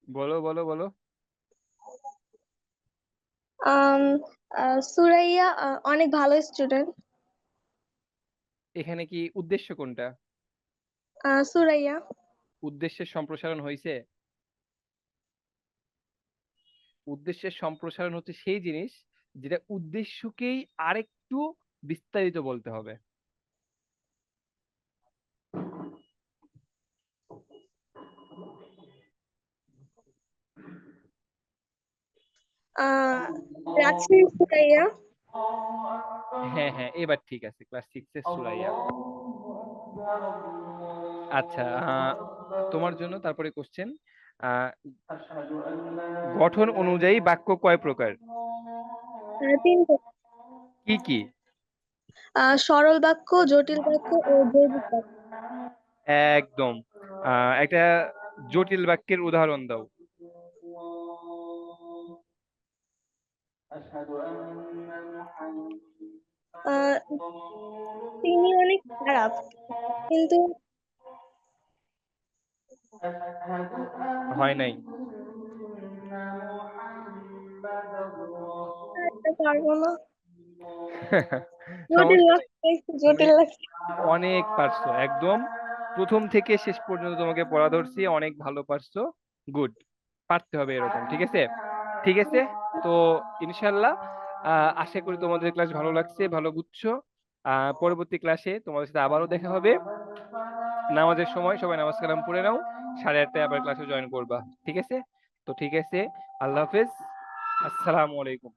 বলো বলো বলো। আম, সুরাইয়া অনেক ভালো স্টুডেন্ট। এখানে কি উদ্দেশ্য কোনটা? সুরাইয়া। উদ্দেশ্যের সম্প্রসারণ হয়েছে? উদ্দেশ্যের সম্প্রসারণ হচ্ছে সেই জিনিস যেটা উদ্দেশ্যকেই আরেকটু বিস্তারিত বলতে হবে। আহ রাজশাহী সুরাইয়া। হ্যাঁ হ্যাঁ, এবার ঠিক আছে, ক্লাস 6 এর সুরাইয়া। আচ্ছা, তোমার জন্য তারপরে কোশ্চেন, গঠন অনুযায়ী বাক্য কয় প্রকার? 3টি। কি কি? সরল বাক্য, জটিল বাক্য ও যৌগিক বাক্য। একদম। একটা জটিল বাক্যের উদাহরণ দাও। আহ তিনি অনেক খারাপ, কিন্তু হয় নাই। এটা পারবো না। জটিল সমস্যা নেই, লাগছে, একটু তুমি জটিল লাগছে। অনেক পারছো, একদম প্রথম থেকে শেষ পর্যন্ত তোমাকে পড়া ধরছি, অনেক ভালো পারছো, গুড। পারতে হবে এরকম, ঠিক আছে? ঠিক আছে, তো ইনশাল্লাহ আশা করি তোমাদের ক্লাস ভালো লাগছে, ভালো বুঝছো। পরবর্তী ক্লাসে তোমাদের সাথে আবারও দেখা হবে। নামাজের সময় সবাই নামাজ কালাম পড়ে নাও, 8:30টায় আবার ক্লাসে জয়েন করবা, ঠিক আছে? তো ঠিক আছে, আল্লাহ হাফেজ, আসসালামু আলাইকুম।